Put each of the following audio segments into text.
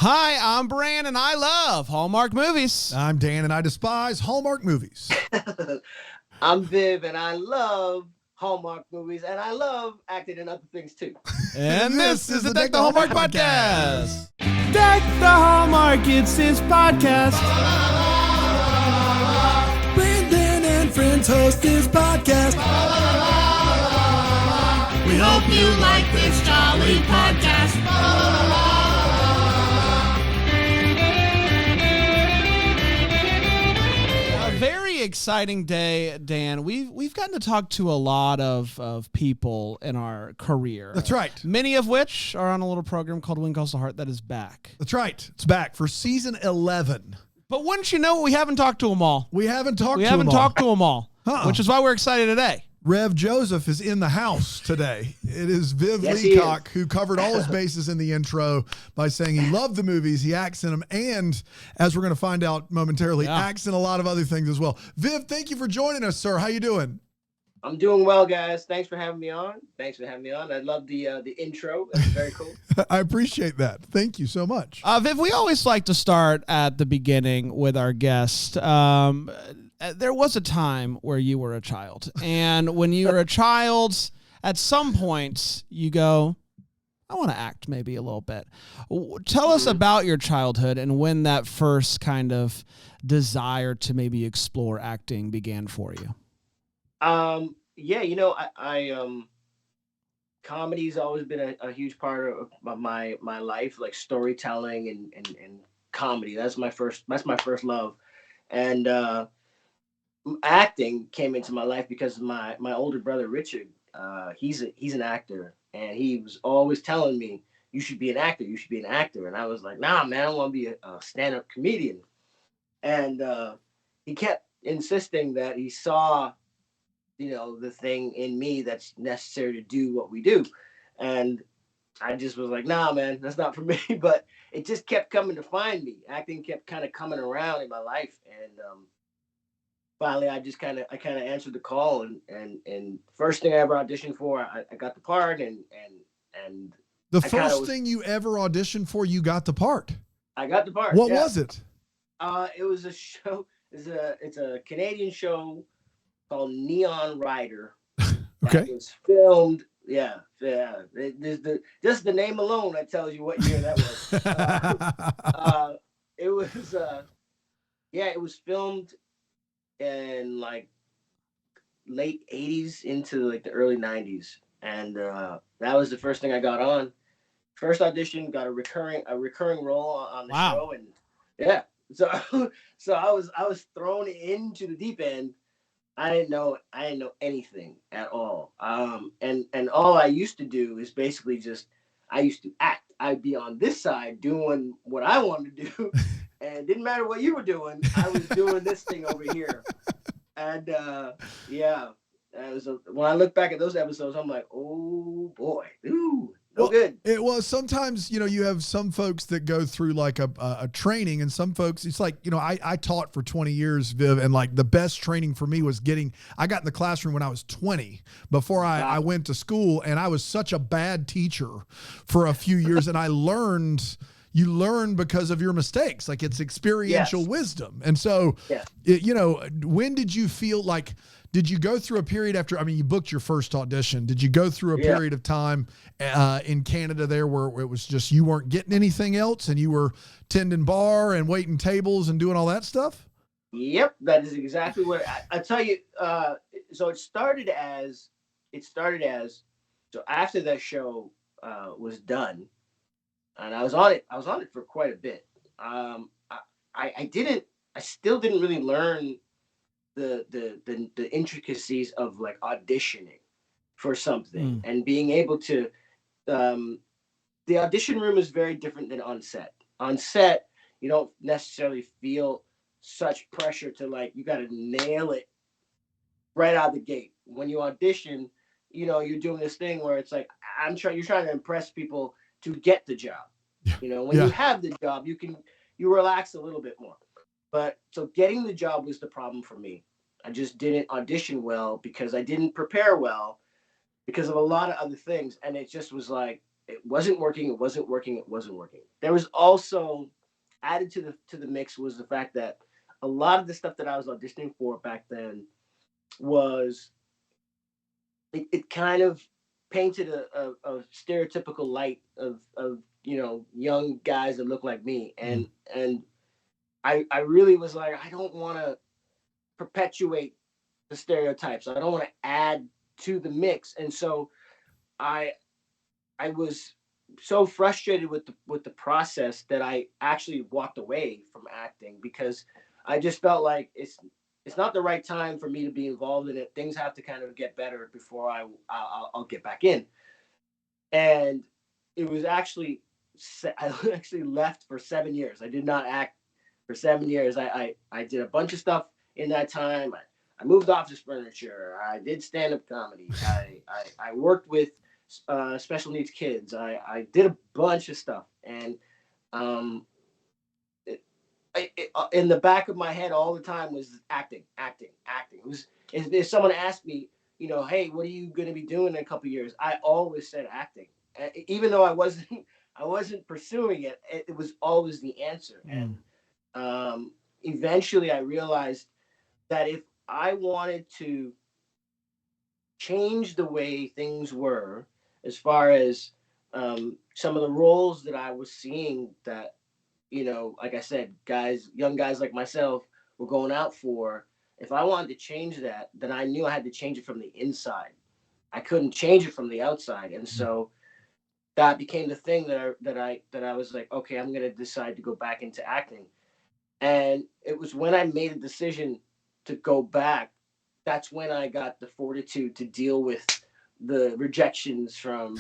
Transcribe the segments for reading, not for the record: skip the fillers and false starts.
Hi, I'm Bran, and I love Hallmark movies. I'm Dan, and I despise Hallmark movies. I'm Viv, and I love Hallmark movies, and I love acting in other things too. And this is the Deck the Hallmark podcast. Deck the Hallmark, it's his podcast. Brandon and friends host his podcast. We hope you like this jolly podcast. Very exciting day, Dan. We've gotten to talk to a lot of people in our career. That's right. Many of which are on a little program called Win Calls the Heart that is back. That's right. It's back for season 11. But wouldn't you know, we haven't talked to them all. We haven't talked We to haven't them all. talked to them all, which is why we're excited today. Rev Joseph is in the house today. It is Viv Yes, Leacock who covered all his bases in the intro by saying he loved the movies, he acts in them, and as we're going to find out momentarily, acts in a lot of other things as well. Viv, thank you for joining us, sir. How you doing? I'm doing well, guys. Thanks for having me on. I love the intro. That's very cool. I appreciate that. Thank you so much. Viv, we always like to start at the beginning with our guest. There was a time where you were a child, and when you were a child, at some point you go, I want to act maybe a little bit. Tell us about your childhood and when that first kind of desire to maybe explore acting began for you. Yeah, I comedy's always been a huge part of my life, like storytelling and comedy. That's my first love. And acting came into my life because my older brother Richard, he's an actor, and he was always telling me, you should be an actor, and I was like, nah man, I want to be a stand-up comedian. And he kept insisting that he saw the thing in me that's necessary to do what we do. And I just was like, nah man, that's not for me. But it just kept coming to find me. Acting kept kind of coming around in my life, and finally, I kind of answered the call, and first thing I ever auditioned for, I got the part, and the first thing you ever auditioned for, you got the part. I got the part. What was it? It was a show. It's a Canadian show called Neon Rider. Okay. It was filmed. Yeah. Just the name alone that tells you what year that was. It was filmed in like late 80s into like the early 90s, and that was the first thing I got on. First audition, got a recurring role on the show, and yeah, so I was thrown into the deep end. I didn't know anything at all, and all I used to do is basically I used to act. I'd be on this side doing what I wanted to do. And it didn't matter what you were doing. I was doing this thing over here. And when I look back at those episodes, I'm like, oh boy, good. It was sometimes, you have some folks that go through like a training, and some folks, it's like, I taught for 20 years, Viv, and like the best training for me was I got in the classroom when I was 20 before I went to school, and I was such a bad teacher for a few years, and you learn because of your mistakes. Like, it's experiential wisdom. And so, when did you feel like, did you go through a period after, you booked your first audition. Did you go through a period of time in Canada there where it was just, you weren't getting anything else and you were tending bar and waiting tables and doing all that stuff? Yep. That is exactly what I tell you. So it started as, so after that show was done, and I was on it for quite a bit. I still didn't really learn the intricacies of like auditioning for something and being able to, the audition room is very different than on set. On set, you don't necessarily feel such pressure to like, you got to nail it right out of the gate. When you audition, you're doing this thing where it's like, you're trying to impress people to get the job. When you have the job, you relax a little bit more. But so getting the job was the problem for me. I just didn't audition well because I didn't prepare well because of a lot of other things. And it just was like, it wasn't working. It wasn't working. It wasn't working. There was also added to the mix was the fact that a lot of the stuff that I was auditioning for back then was it kind of painted a stereotypical light of young guys that look like me, and I really was like, I don't want to perpetuate the stereotypes. I don't want to add to the mix, and so I I was so frustrated with the process that I actually walked away from acting because I just felt like it's not the right time for me to be involved in it. Things have to kind of get better before I'll get back in. And it was actually I actually left for 7 years. I did not act for 7 years. I did a bunch of stuff in that time. I moved office furniture. I did stand-up comedy. I worked with special needs kids. I did a bunch of stuff, and in the back of my head all the time was acting. It was if someone asked me, hey, what are you going to be doing in a couple of years? I always said acting, even though I wasn't pursuing it. It was always the answer, and eventually I realized that if I wanted to change the way things were, as far as some of the roles that I was seeing that, like I said, young guys like myself were going out for, if I wanted to change that, then I knew I had to change it from the inside. I couldn't change it from the outside. And so that became the thing that I was like, okay, I'm going to decide to go back into acting. And it was when I made a decision to go back, that's when I got the fortitude to deal with the rejections from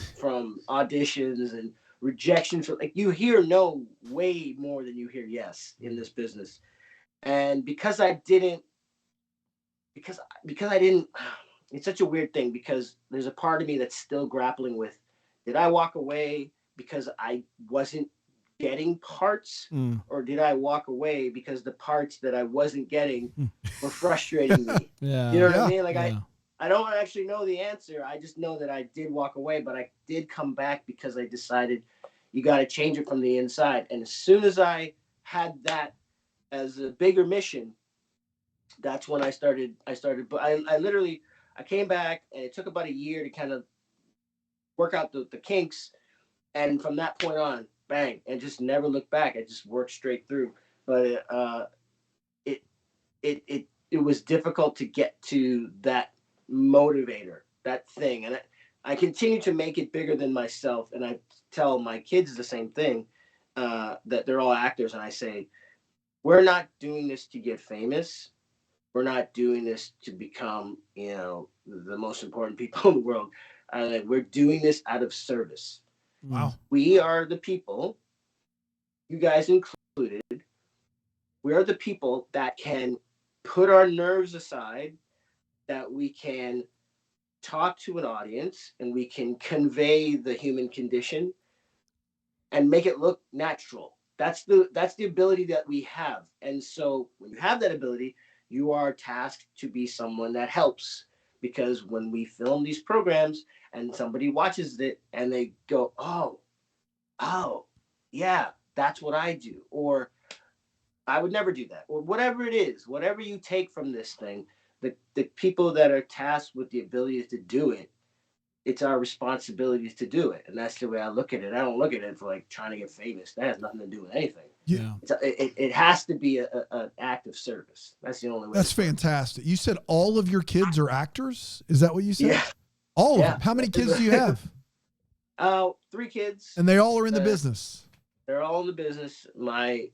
auditions and rejections. Like, you hear no way more than you hear yes in this business. And because I didn't, it's such a weird thing, because there's a part of me that's still grappling with, did I walk away because I wasn't getting parts, or did I walk away because the parts that I wasn't getting were frustrating me? Yeah. You know what I mean? Like, I don't actually know the answer. I just know that I did walk away, but I did come back because I decided you got to change it from the inside. And as soon as I had that as a bigger mission, that's when I started. But I literally came back, and it took about a year to kind of work out the kinks. And from that point on, bang, and just never looked back. I just worked straight through. But it was difficult to get to that motivator, that thing. And I continue to make it bigger than myself. And I tell my kids the same thing, that they're all actors. And I say, we're not doing this to get famous. We're not doing this to become, the most important people in the world. We're doing this out of service. Wow. We are the people, you guys included, we are the people that can put our nerves aside, that we can talk to an audience, and we can convey the human condition and make it look natural. That's the ability that we have. And so when you have that ability, you are tasked to be someone that helps. Because when we film these programs and somebody watches it and they go, oh, yeah, that's what I do. Or I would never do that. Or whatever it is, whatever you take from this thing, the people that are tasked with the ability to do it, it's our responsibility to do it. And that's the way I look at it. I don't look at it for like trying to get famous. That has nothing to do with anything. Yeah. It has to be an act of service. That's the only way. That's fantastic. You said all of your kids are actors? Is that what you said? Yeah. All of them. How many kids do you have? 3 kids. And they all are in the business. They're all in the business. My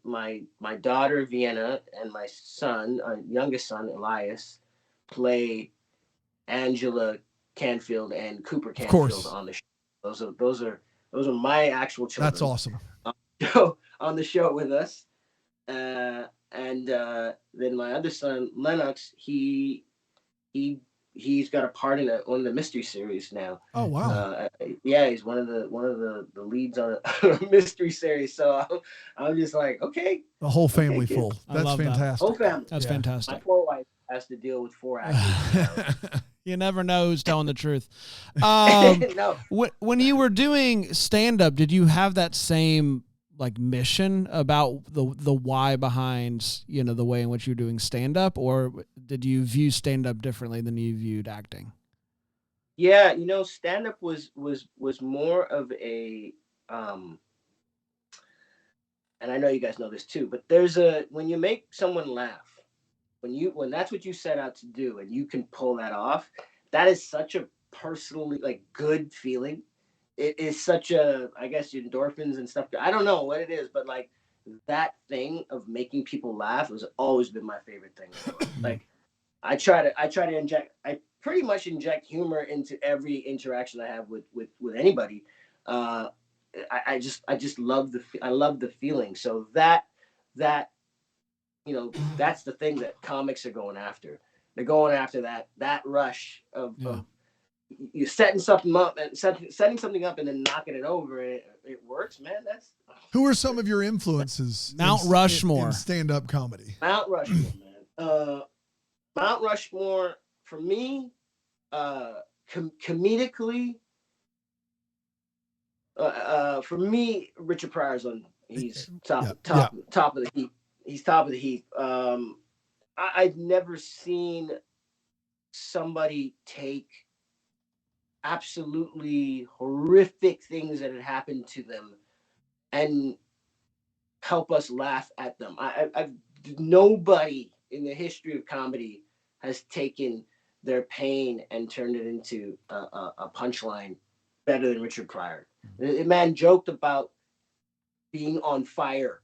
daughter Vienna and my son, youngest son Elias, play Angela Canfield and Cooper Canfield on the show. Those are my actual children. That's awesome. On the show with us, and then my other son Lennox, he's got a part in one of the mystery series now. Oh wow! Yeah, he's one of the leads on a mystery series. So I'm just like, okay, the whole family full. That's fantastic. Whole family. That's fantastic. My poor wife has to deal with 4 actors. You never know who's telling the truth. No. When you were doing stand-up, did you have that same like mission about the why behind, you know, the way in which you're doing stand-up, or did you view stand-up differently than you viewed acting? Yeah, you know, stand-up was more of a and I know you guys know this too, but when you make someone laugh, when that's what you set out to do and you can pull that off, that is such a personally like good feeling. It is such a, I guess, endorphins and stuff. I don't know what it is, but like that thing of making people laugh has always been my favorite thing in the world. Like I try to inject, I pretty much inject humor into every interaction I have with anybody. Uh, I just love I love the feeling. So that you know, that's the thing that comics are going after. They're going after that rush of you setting something up and setting something up and then knocking it over, and it works, man. That's Who are some of your influences? Mount Rushmore in stand-up comedy. Mount Rushmore, man. Mount Rushmore for me, comedically. For me, Richard Pryor's on. He's top of the heap. He's top of the heap. I've never seen somebody take absolutely horrific things that had happened to them and help us laugh at them. I've nobody in the history of comedy has taken their pain and turned it into a punchline better than Richard Pryor. The man joked about being on fire.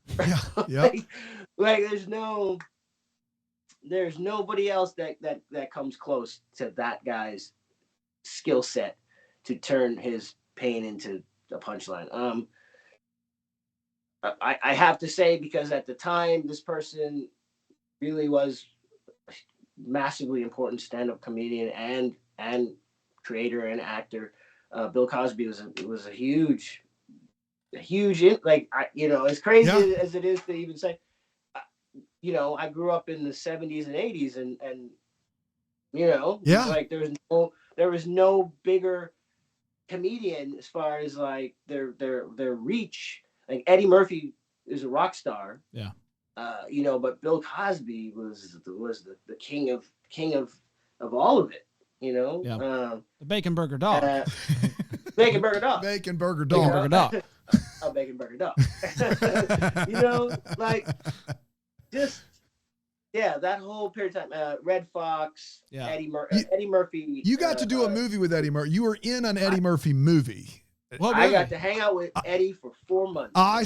Yeah. like there's nobody else that comes close to that guy's skill set to turn his pain into a punchline. I have to say, because at the time this person really was a massively important stand-up comedian and creator and actor. Bill Cosby was a huge like as crazy as it is to even say. I grew up in the 70s and 80s, and like there was no bigger comedian as far as like their reach. Like Eddie Murphy is a rock star. Yeah. But Bill Cosby was the king of all of it. The Bacon Burger Dog. Bacon Burger Dog. Bacon Burger Bacon Dog. Burger Dog. A Bacon Burger Dog. Like just that whole period of time. Red Fox. Yeah. Eddie Murphy. You got to do a movie with Eddie Murphy. You were in an Eddie Murphy movie. I got to hang out with Eddie for 4 months. I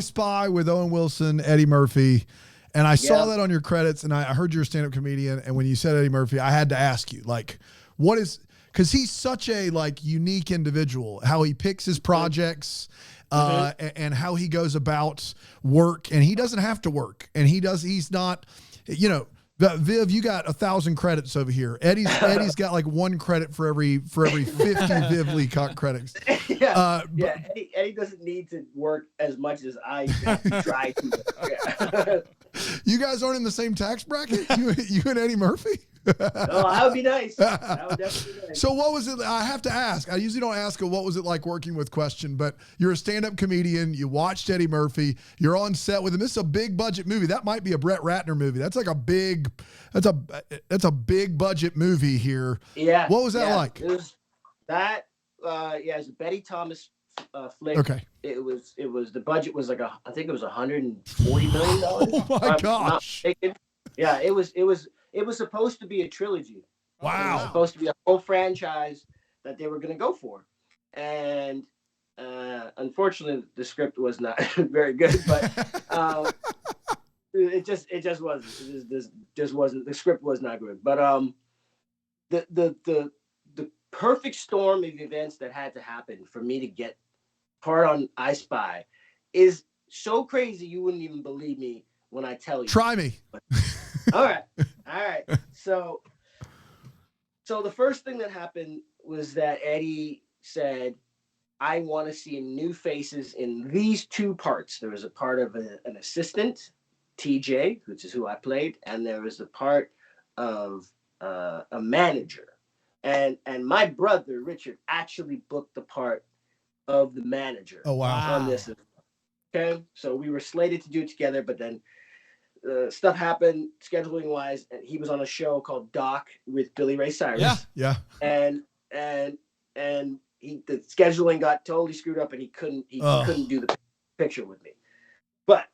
Spy with Owen Wilson, Eddie Murphy, and I saw that on your credits, and I heard you're a stand-up comedian, and when you said Eddie Murphy, I had to ask you, like, what is, because he's such a, like, unique individual, how he picks his projects, and how he goes about work, and he doesn't have to work, and he's not, Viv, you got 1,000 credits over here. Eddie's got like 1 credit for every 50 Viv Leacock credits. Eddie doesn't need to work as much as I try to. You guys aren't in the same tax bracket? You and Eddie Murphy? Oh, that would be nice. That would definitely be nice. So what was it? I have to ask. I usually don't ask a what was it like working with question, but you're a stand-up comedian. You watched Eddie Murphy. You're on set with him. This is a big budget movie. That might be a Brett Ratner movie. That's like that's a big budget movie here. Yeah. What was that like? It was that. It's a Betty Thomas flick. Okay. It was the budget was like I think it was $140 million. Oh my gosh. Yeah, it was supposed to be a trilogy. Wow. It was supposed to be a whole franchise that they were going to go for. And unfortunately, the script was not very good, but it just wasn't. It just wasn't. The script was not good. But the perfect storm of events that had to happen for me to get part on I Spy is so crazy you wouldn't even believe me when I tell you. Try me. All right. So the first thing that happened was that Eddie said, I want to see new faces in these 2 parts. There was a part of an assistant, TJ, which is who I played, and there was a part of a manager. And my brother Richard actually booked the part of the manager Oh wow. on this. Okay, so we were slated to do it together, but then stuff happened scheduling wise, and he was on a show called Doc with Billy Ray Cyrus. Yeah. and and the scheduling got totally screwed up, and he couldn't do the picture with me. But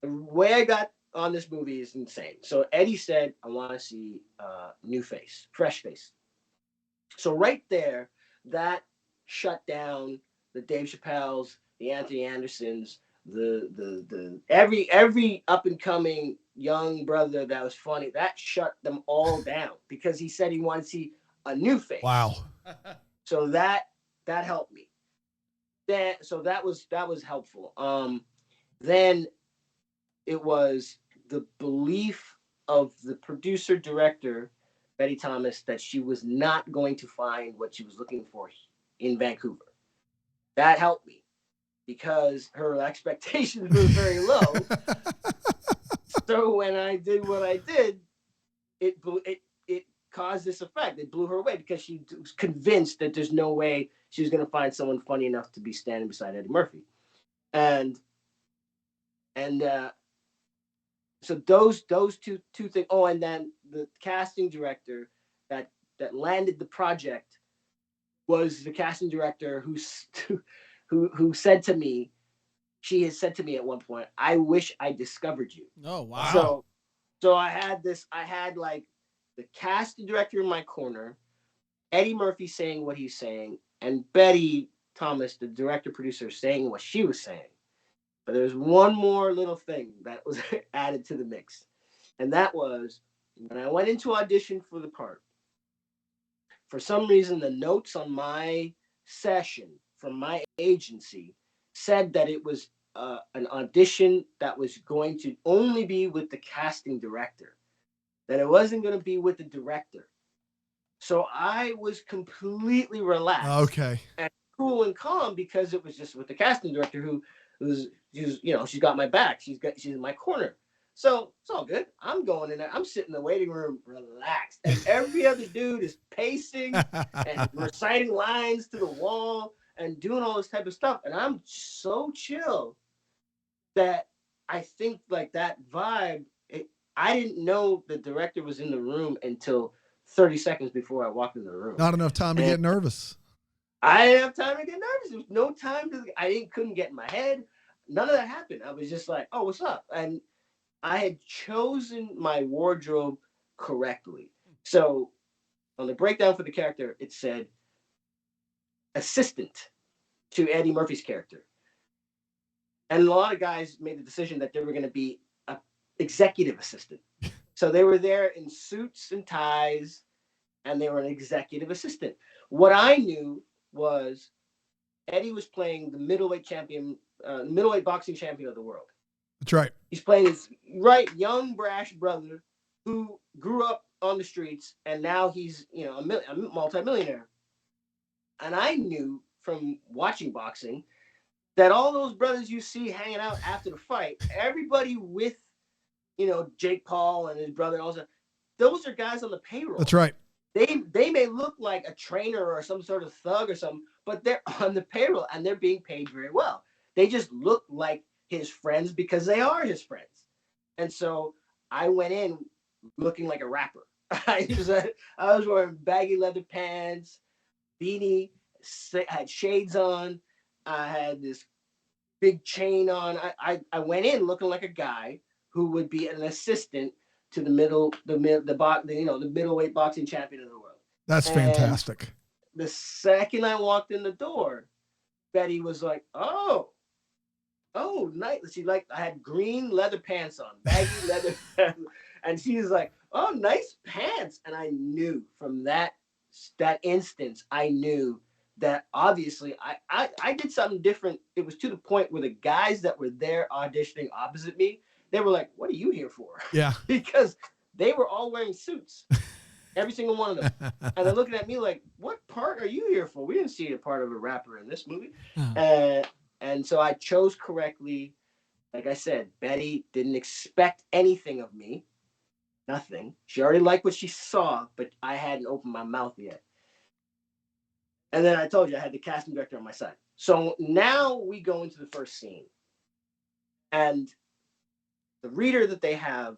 the way I got on this movie is insane. So Eddie said, I want to see new face, fresh face. So right there, that shut down the Dave Chappelle's, the Anthony Andersons, the every up and coming young brother that was funny. That shut them all down because he said he wanted to see a new face. Wow. So that helped me. So that was helpful. Then it was the belief of the producer director Betty Thomas that she was not going to find what she was looking for in Vancouver. That helped me because her expectations were very low. So when I did what I did, it caused this effect. It blew her away because she was convinced that there's no way she was going to find someone funny enough to be standing beside Eddie Murphy. And so those two things. Oh, and then the casting director that landed the project was the casting director who said to me, she has said to me at one point, I wish I discovered you. Oh, wow. So I had like the casting director in my corner, Eddie Murphy saying what he's saying, and Betty Thomas, the director producer, saying what she was saying. But there's one more little thing that was added to the mix. And that was when I went into audition for the part, for some reason, the notes on my session from my agency said that it was an audition that was going to only be with the casting director, that it wasn't going to be with the director. So I was completely relaxed. Okay. And cool and calm because it was just with the casting director who was, she's got my back. She's in my corner. So it's all good. I'm going in there. I'm sitting in the waiting room relaxed. And every other dude is pacing and reciting lines to the wall and doing all this type of stuff. And I'm so chill that I think like that vibe, I didn't know the director was in the room until 30 seconds before I walked in the room. Not enough time to get nervous. I didn't have time to get nervous. There was no time couldn't get in my head. None of that happened. I was just like, oh, what's up? And I had chosen my wardrobe correctly. So on the breakdown for the character, it said assistant to Eddie Murphy's character. And a lot of guys made the decision that they were going to be an executive assistant. So they were there in suits and ties, and they were an executive assistant. What I knew was Eddie was playing the middleweight boxing champion of the world. That's right. He's playing his young, brash brother who grew up on the streets, and now he's a multimillionaire. And I knew from watching boxing that all those brothers you see hanging out after the fight, everybody with Jake Paul and his brother, also, those are guys on the payroll. That's right. They may look like a trainer or some sort of thug or something, but they're on the payroll and they're being paid very well. They just look like his friends because they are his friends. And so I went in looking like a rapper. I was wearing baggy leather pants, beanie, had shades on. I had this big chain on. I went in looking like a guy who would be an assistant to the middleweight boxing champion of the world. That's fantastic. The second I walked in the door, Betty was like, oh, nice. I had green leather pants on, baggy leather pants. And she was like, oh, nice pants. And I knew from that instance, I knew that obviously I did something different. It was to the point where the guys that were there auditioning opposite me, they were like, what are you here for? Yeah. Because they were all wearing suits. Every single one of them. And they're looking at me like, what part are you here for? We didn't see a part of a rapper in this movie. And so I chose correctly. Like I said, Betty didn't expect anything of me. Nothing. She already liked what she saw, but I hadn't opened my mouth yet. And then I told you I had the casting director on my side. So now we go into the first scene. And the reader that they have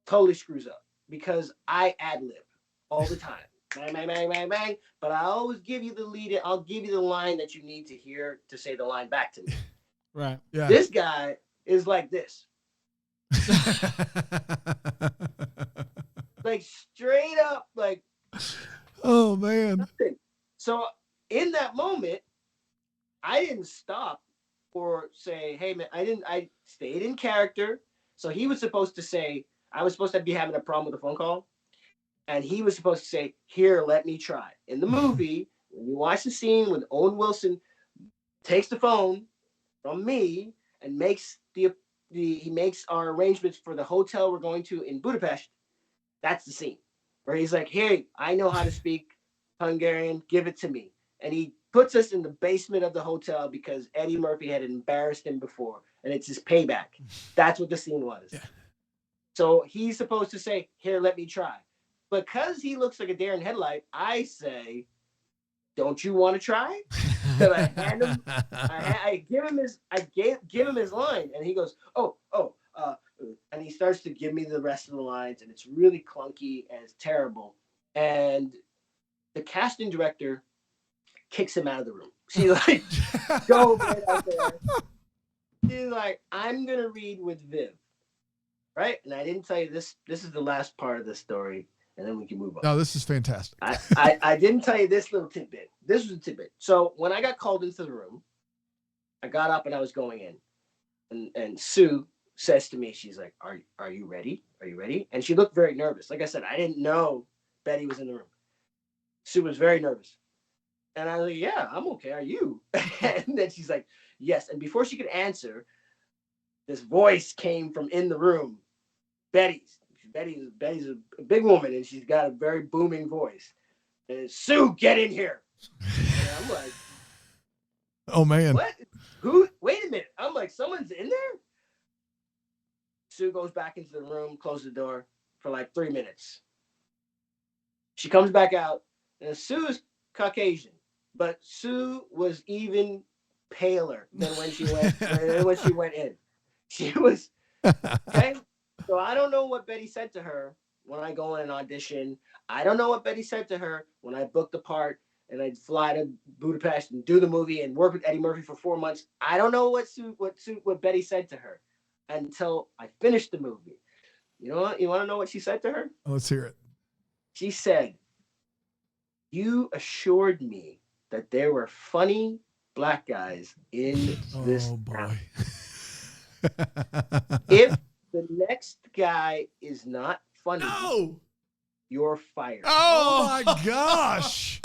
totally screws up because I ad-lib all the time. Bang, bang, bang, bang, bang. But I always give you the lead. I'll give you the line that you need to hear to say the line back to me. Right. Yeah. This guy is like this. Like straight up, like, oh man. nothing. So in that moment, I didn't stop or say, hey man, I stayed in character. So he was supposed to say, I was supposed to be having a problem with the phone call. And he was supposed to say, here, let me try. In the movie, when you watch the scene when Owen Wilson takes the phone from me and makes he makes our arrangements for the hotel we're going to in Budapest, that's the scene where he's like, hey, I know how to speak Hungarian, give it to me. And he puts us in the basement of the hotel because Eddie Murphy had embarrassed him before, and it's his payback. That's what the scene was. Yeah. So he's supposed to say, here, let me try. Because he looks like a deer in headlight, I say, don't you want to try? So I hand him, I give him his line, and he goes, and he starts to give me the rest of the lines, and it's really clunky and it's terrible. And the casting director kicks him out of the room. She's like, go right out there. She's like, I'm gonna read with Viv, right? And I didn't tell you this. This is the last part of the story, and then we can move on. No, this is fantastic. I didn't tell you this little tidbit. This was a tidbit. So when I got called into the room, I got up and I was going in, and Sue says to me, she's like, are you ready? Are you ready? And she looked very nervous. Like I said, I didn't know Betty was in the room. Sue was very nervous. And I was like, yeah, I'm okay. Are you? And then she's like, yes. And before she could answer, this voice came from in the room. Betty's a big woman, and she's got a very booming voice. And Sue, get in here. And I'm like, oh man. what? Who? Wait a minute. I'm like, someone's in there? Sue goes back into the room, closes the door for like 3 minutes. She comes back out, and Sue's Caucasian, but Sue was even paler than when she went in. She was okay. So I don't know what Betty said to her when I go in an audition. I don't know what Betty said to her when I booked the part and I'd fly to Budapest and do the movie and work with Eddie Murphy for 4 months. I don't know what Betty said to her until I finished the movie. You know what? You want to know what she said to her? Let's hear it. She said, you assured me that there were funny black guys in this town. If the next guy is not funny, you're fired. Oh my gosh.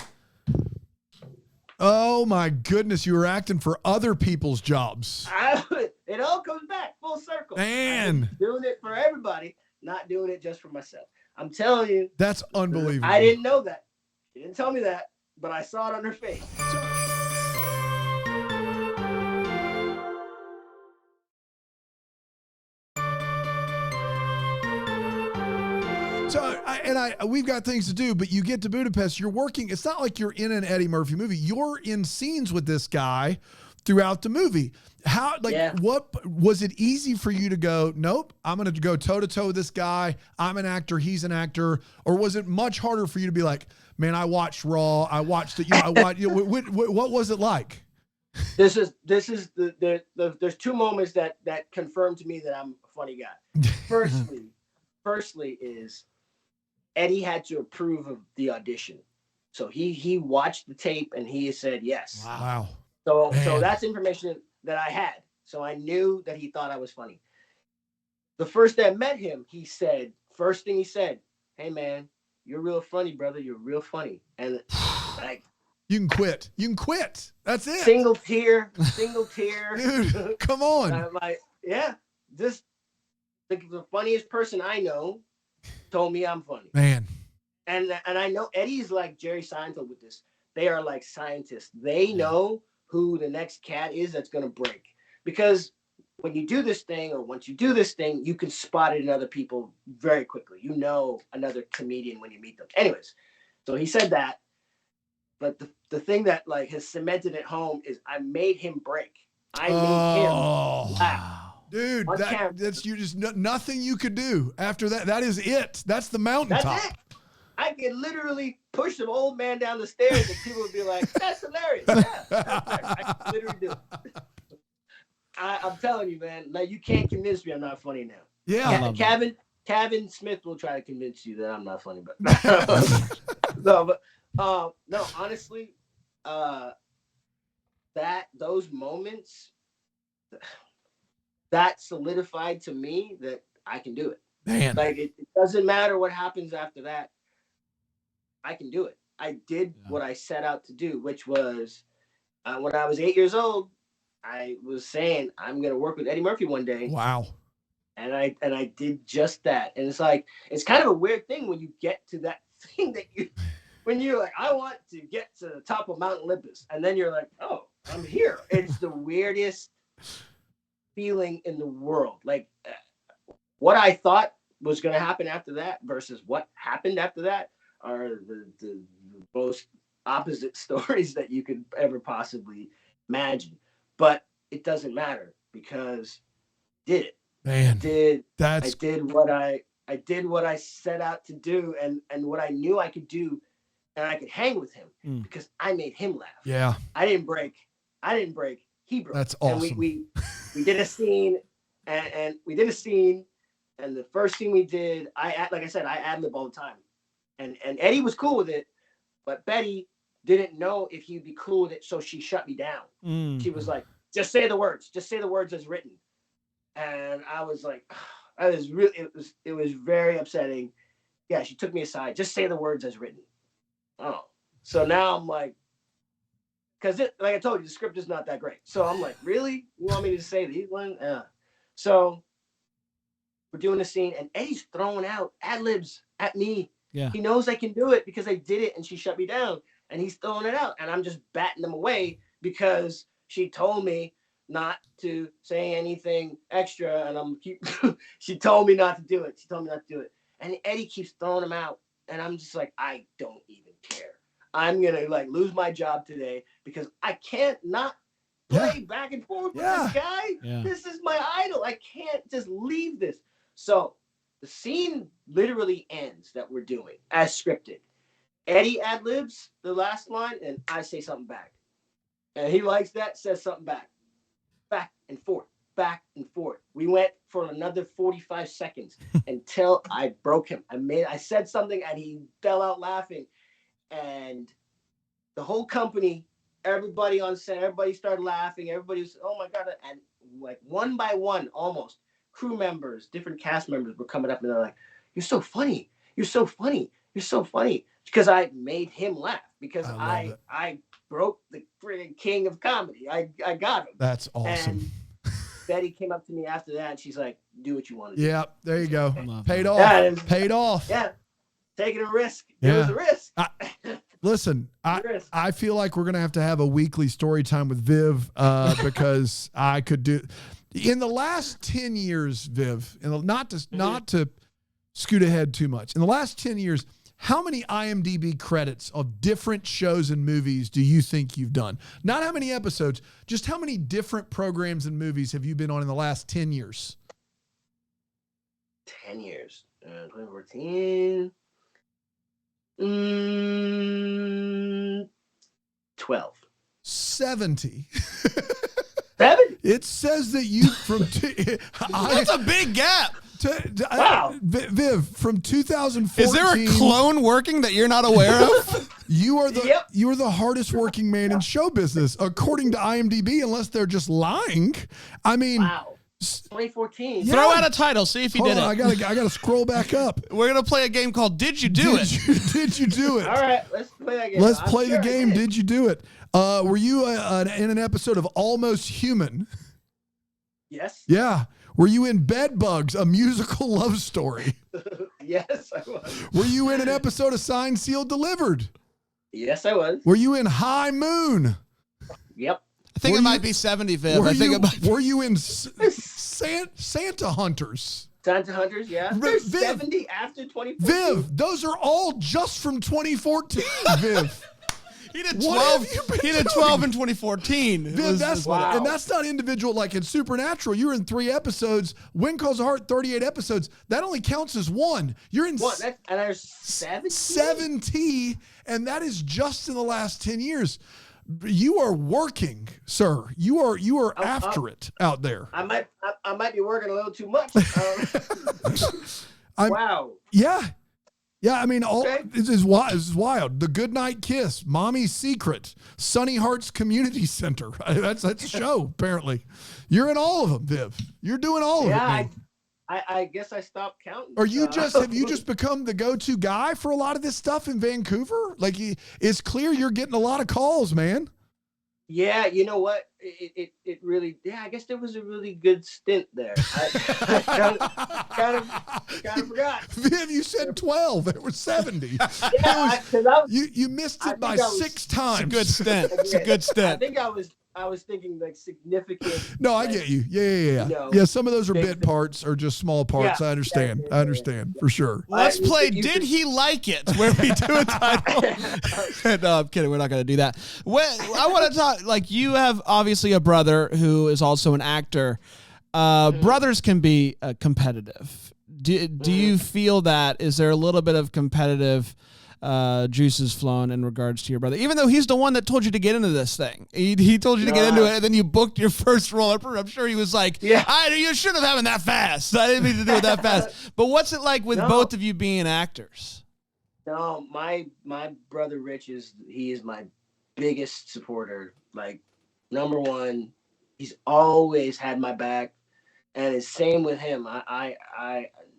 Oh my goodness. You were acting for other people's jobs. It all comes back full circle. Man. Doing it for everybody, not doing it just for myself. I'm telling you. That's unbelievable. I didn't know that. She didn't tell me that, but I saw it on her face. So, we've got things to do, but you get to Budapest, you're working. It's not like you're in an Eddie Murphy movie. You're in scenes with this guy throughout the movie. What was it easy for you to go, nope, I'm going to go toe to toe with this guy. I'm an actor. He's an actor. Or was it much harder for you to be like, man, I watched Raw. I watched it. What was it like? This is there's two moments that confirm to me that I'm a funny guy. Firstly is Eddie had to approve of the audition. So he watched the tape and he said yes. Wow. So that's information that I had. So I knew that he thought I was funny. The first day I met him, first thing he said, hey man, you're real funny, brother. You're real funny. And like, you can quit. That's it. Single tear. Dude, come on. I'm like, yeah, the funniest person I know told me I'm funny. Man. And I know Eddie's like Jerry Seinfeld with this. They are like scientists. They know who the next cat is that's going to break. Because when you do this thing, or once you do this thing, you can spot it in other people very quickly. You know another comedian when you meet them. Anyways, so he said that. But the thing that like has cemented it home is I made him break. I made him laugh. Dude, that's you just nothing you could do after that. That is it. That's the mountaintop. That's it. I could literally push an old man down the stairs and people would be like, "That's hilarious." Yeah, I could literally do it. I'm telling you, man. Like you can't convince me I'm not funny now. Yeah, Kevin Smith will try to convince you that I'm not funny, but no, honestly, those moments that solidified to me that I can do it. Man, like it doesn't matter what happens after that. I can do it. I did what I set out to do, which was when I was 8 years old. I was saying I'm gonna work with Eddie Murphy one day. Wow. And I did just that. And it's like it's kind of a weird thing when you get to that thing that when you're like, I want to get to the top of Mount Olympus, and then you're like, oh, I'm here. It's the weirdest feeling in the world. Like what I thought was gonna happen after that versus what happened after that are the most opposite stories that you could ever possibly imagine. But it doesn't matter because I did it. Man, I did what I set out to do and what I knew I could do, and I could hang with him because I made him laugh. Yeah. I didn't break. He broke. That's awesome. And we did a scene and the first scene we did, like I said, I ad-lib all the time. And Eddie was cool with it, but Betty didn't know if he'd be cool with it, so she shut me down. She was like, just say the words as written. And I was like, it was very upsetting. Yeah, she took me aside, just say the words as written. Oh, so now I'm like, because like I told you, the script is not that great. So I'm like, really? You want me to say these ones? So we're doing the scene, and Eddie's throwing out ad-libs at me. Yeah. He knows I can do it because I did it and she shut me down, and he's throwing it out, and I'm just batting them away because she told me not to say anything extra, and she told me not to do it. And Eddie keeps throwing them out, and I'm just like, I don't even care. I'm gonna like lose my job today because I can't not play back and forth with this guy. Yeah. This is my idol. I can't just leave this. So the scene literally ends that we're doing as scripted. Eddie ad-libs the last line, and I say something back. And he likes that, says something back. Back and forth, back and forth. We went for another 45 seconds until I broke him. I said something, and he fell out laughing. And the whole company, everybody on set, everybody started laughing. Everybody was, oh my God. And like one by one, almost, crew members, different cast members were coming up and they're like, you're so funny. You're so funny. You're so funny. Because I made him laugh. Because I broke the freaking king of comedy. I got him. That's awesome. And Betty came up to me after that and she's like, do what you want to do. Yeah, there you go. Paid off. Yeah, Paid off. Yeah. Taking a risk. It was a risk. Listen, I feel like we're going to have a weekly story time with Viv because I could do in the last 10 years, Viv, and not to scoot ahead too much. In the last 10 years, how many IMDb credits of different shows and movies do you think you've done? Not how many episodes, just how many different programs and movies have you been on in the last 10 years? 10 years. 2014. 12. 70. 70? It says that you from That's a big gap. Wow. Viv, from 2014. Is there a clone working that you're not aware of? You are the hardest working man in show business, according to IMDb, unless they're just lying. I mean, wow. 2014. Yeah. Throw out a title. See if he did it. I gotta scroll back up. We're gonna play a game called Did You Do It? Did you do it? All right, let's play that game. Let's play the game. Did you do it? Were you in an episode of Almost Human? Yes. Yeah. Were you in Bed Bugs, a musical love story? Yes, I was. Were you in an episode of Signed, Sealed, Delivered? Yes, I was. Were you in High Moon? Yep. I think it might be 70, Viv. Were you in Santa Hunters? Santa Hunters, yeah. There's 70 after 2014. Viv, those are all just from 2014, Viv. He did What 12. have you been He did doing? 12 in 2014. Viv, that's wow. and that's not individual. Like in Supernatural, you're in 3 episodes. Wind Calls the Heart, 38 episodes. That only counts as 1. You're in And there's 70? 70, and that is just in the last 10 years. You are working, sir. You are after it out there. I might be working a little too much. Wow. Yeah. Yeah, I mean, Okay. this is wild. This is wild. The Goodnight Kiss, Mommy's Secret, Sunny Hearts Community Center. That's a show, apparently. You're in all of them, Viv. You're doing all of it, man. I guess I stopped counting. Have you just become the go-to guy for a lot of this stuff in Vancouver? Like, it's clear you're getting a lot of calls, man. Yeah, you know what? It really, I guess there was a really good stint there. I kind of forgot. Viv, you said 12. There were 70. Yeah, You missed it by 6 times. It's a good stint. It's a good I stint. think I was thinking like significant. No, I get you. Yeah. You know, Yeah, some of those are big bit parts or just small parts. Yeah, I understand. yeah. I understand for sure. Let's play you Did could- He Like It? Where we do a title. No, I'm kidding. We're not going to do that. I want to talk, like, you have obviously a brother who is also an actor. Brothers can be competitive. Do you feel that? Is there a little bit of competitive juices flowing in regards to your brother, even though he's the one that told you to get into this thing? He told you to get into it, and then you booked your first role. I'm sure he was like, you shouldn't have happened that fast. I didn't mean to do it that fast. But what's it like with both of you being actors? No, my brother Rich is my biggest supporter. Like, number one, he's always had my back, and it's same with him. I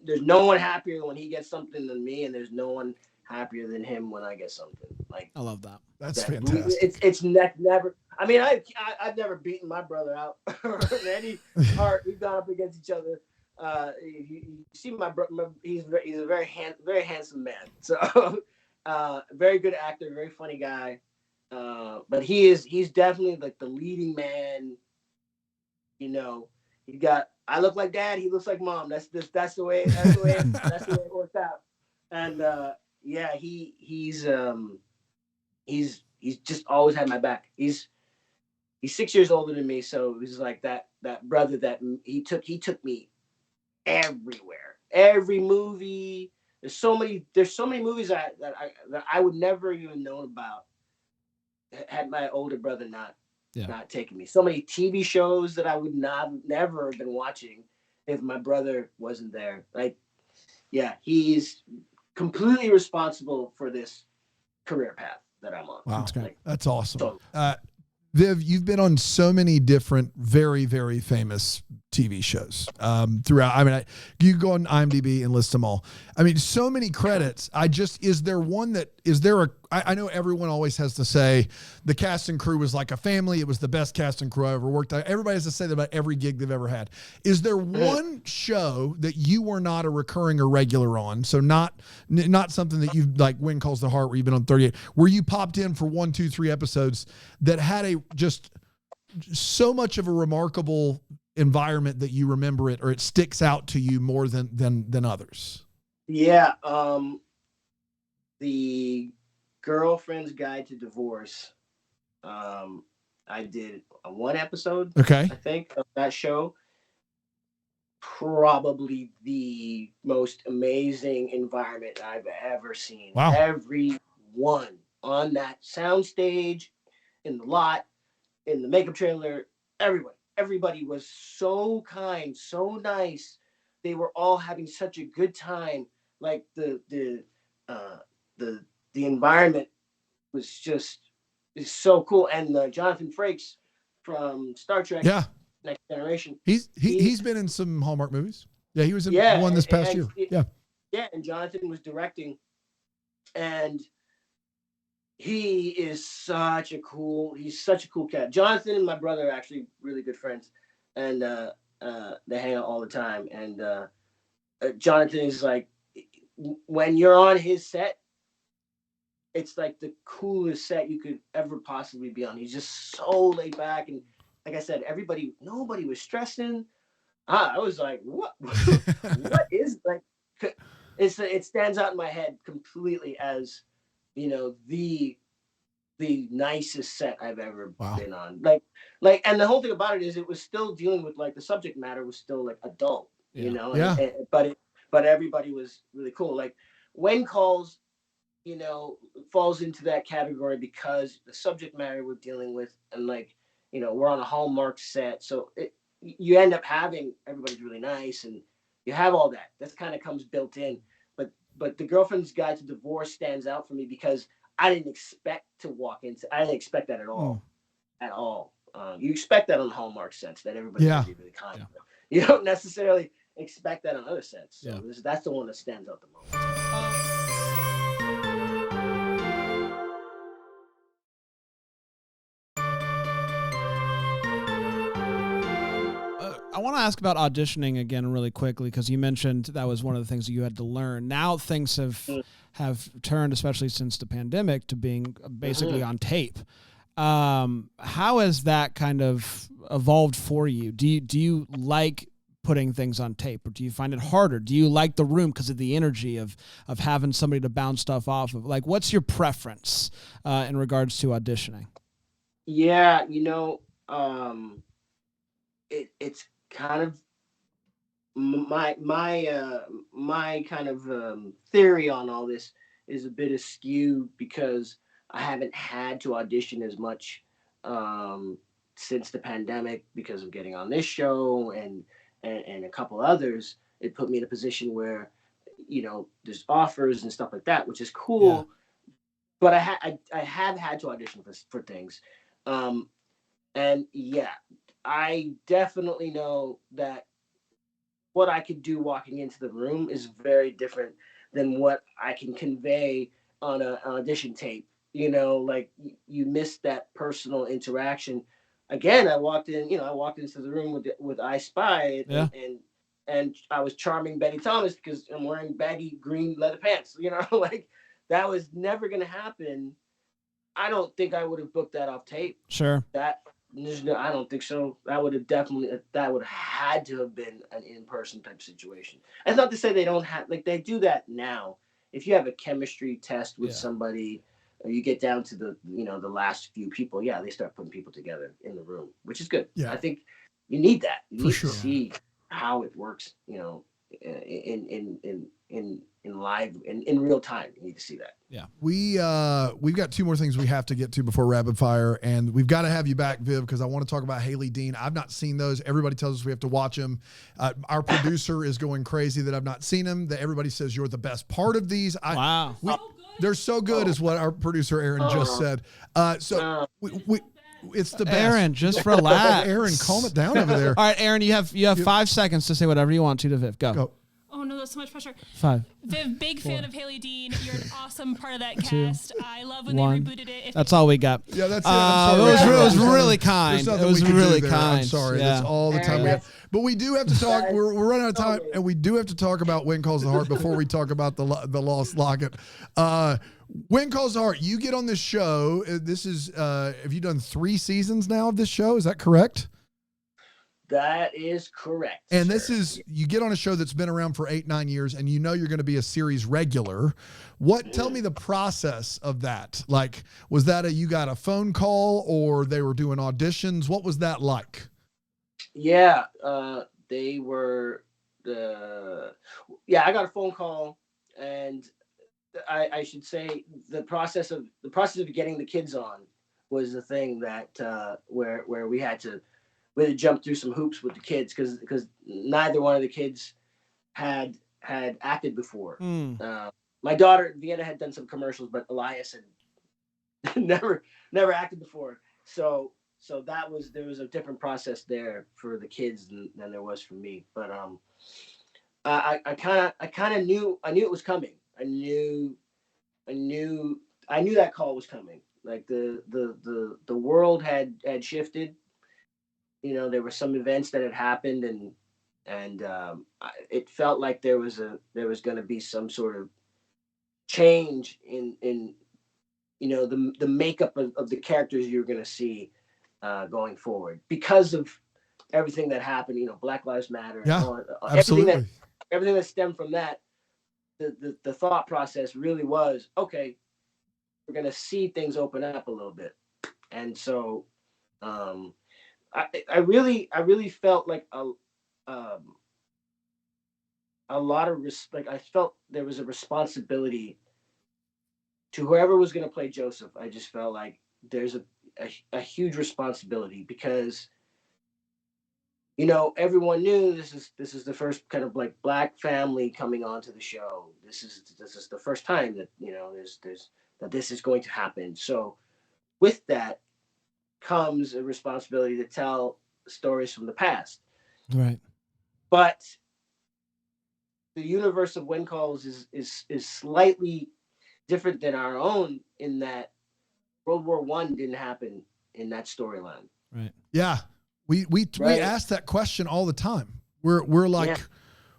there's no one happier when he gets something than me, and there's no one happier than him when I get something. Like, I love that. That's fantastic. It's never. I mean, I've never beaten my brother out in any part. We've gone up against each other. You see my brother. He's a very handsome man. So very good actor, very funny guy. But he's definitely like the leading man. You know, I look like dad. He looks like mom. That's the way it works out. And yeah, he's just always had my back. He's 6 years older than me, so it was like that brother that he took me everywhere, every movie. There's so many movies that I would never even know about had my older brother not taken me. So many TV shows that I would never have been watching if my brother wasn't there. Like, yeah, he's completely responsible for this career path that I'm on. Wow, Like, that's awesome. So, Viv, you've been on so many different, very, very famous TV shows throughout. I mean, you go on IMDb and list them all. I mean, so many credits. Is there I know everyone always has to say the cast and crew was like a family. It was the best cast and crew I ever worked on. Everybody has to say that about every gig they've ever had. Is there one show that you were not a recurring or regular on? So not something that you've like Wind Calls the Heart where you've been on 38, where you popped in for 1, 2, 3 episodes that had just so much of a remarkable environment that you remember it, or it sticks out to you more than others? Yeah. The Girlfriend's Guide to Divorce. I did one episode. Okay. I think of that show. Probably the most amazing environment I've ever seen. Wow. Everyone on that soundstage, in the lot, in the makeup trailer, everybody was so kind, so nice. They were all having such a good time. Like the environment was just is so cool. And Jonathan Frakes from Star Trek, Next Generation. He's been in some Hallmark movies. Yeah, he was in one this past year. Yeah, and Jonathan was directing, and he's such a cool cat. Jonathan and my brother are actually really good friends, and they hang out all the time. And Jonathan is like, when you're on his set, it's like the coolest set you could ever possibly be on. He's just so laid back, and like I said, nobody was stressing. I was like, what? What is like? It stands out in my head completely as, the the nicest set I've ever Wow. been on. And the whole thing about it is it was still dealing with like the subject matter was still like adult, you know, Yeah. but everybody was really cool. Like When Calls, you know, falls into that category because the subject matter we're dealing with, and like, you know, we're on a Hallmark set, so you end up having everybody's really nice, and you have all that. That kind of comes built in. But the Girlfriend's Guide to Divorce stands out for me because I didn't expect I didn't expect that at all, at all. You expect that on Hallmark sets that everybody's gonna be really kind. But you don't necessarily expect that on other sets. So that's the one that stands out the most. I want to ask about auditioning again really quickly because you mentioned that was one of the things that you had to learn. Now things have turned, especially since the pandemic, to being basically on tape. How has that kind of evolved for you? Do you like putting things on tape, or do you find it harder? Do you like the room because of the energy of having somebody to bounce stuff off of? Like, what's your preference in regards to auditioning? Yeah, you know, it's kind of my kind of theory on all this is a bit askew because I haven't had to audition as much since the pandemic because of getting on this show and a couple others. It put me in a position where, you know, there's offers and stuff like that, which is cool. But I have had to audition for things, and yeah, I definitely know that what I could do walking into the room is very different than what I can convey on an audition tape. You know, like you miss that personal interaction. Again, I walked into the room with I Spy, and I was charming Betty Thomas because I'm wearing baggy green leather pants. You know, like that was never gonna happen. I don't think I would have booked that off tape. Sure. I don't think so. That would have had to have been an in-person type situation. That's not to say they don't have, like, they do that now. If you have a chemistry test with somebody, or you get down to the last few people, they start putting people together in the room, which is good. Yeah. I think you need that. You need sure. to see how it works, in live in real time. You need to see that. Yeah. We've got two more things we have to get to before rapid fire, and we've got to have you back, Viv, because I want to talk about Haley Dean. I've not seen those. Everybody tells us we have to watch them. Our producer is going crazy that I've not seen them. That everybody says you're the best part of these. Wow. They're so good, is what our producer Aaron just said. It's the best. Aaron, just relax. Aaron, calm it down over there. All right, Aaron, you have 5 seconds to say whatever you want to Viv. Go. Oh no, that's so much pressure. 5. Viv, big fan of Haley Dean. You're an awesome part of that cast. I love when 1. they rebooted it. That's all we got. Yeah, that's it. I'm sorry. It was really kind. It was really kind. I'm sorry. That's all the time we have. But we do have to talk. We're running out of time, and we do have to talk about When Calls the Heart before we talk about the lost Locket. When Calls the Heart, you get on this show. This is have you done 3 seasons now of this show? Is that correct? That is correct. And this is, you get on a show that's been around for 8-9 years, and you know you're going to be a series regular. Tell me the process of that. Like, was that you got a phone call, or they were doing auditions? What was that like? Yeah, they were I got a phone call, and I should say the process of getting the kids on was the thing that where we had to jump through some hoops with the kids because neither one of the kids had acted before. My daughter Vienna had done some commercials, but Elias had never acted before. So there was a different process there for the kids than there was for me. But I kind of knew it was coming. I knew that call was coming. Like the world had shifted. You know, there were some events that had happened, and it felt like there was going to be some sort of change in the makeup of the characters you're going to see going forward because of everything that happened. You know, Black Lives Matter. Yeah, absolutely. Everything that stemmed from that. The thought process really was, okay, gonna see things open up a little bit. And so I really felt like um, a lot of like I felt there was a responsibility to whoever was going to play Joseph. I just felt like there's a huge responsibility because everyone knew this is the first kind of like black family coming onto the show. This is the first time that there's that this is going to happen. So with that comes a responsibility to tell stories from the past. Right. But the universe of When Calls is slightly different than our own in that World War I didn't happen in that storyline. Right. Yeah. We Right. ask that question all the time. We're like, Yeah.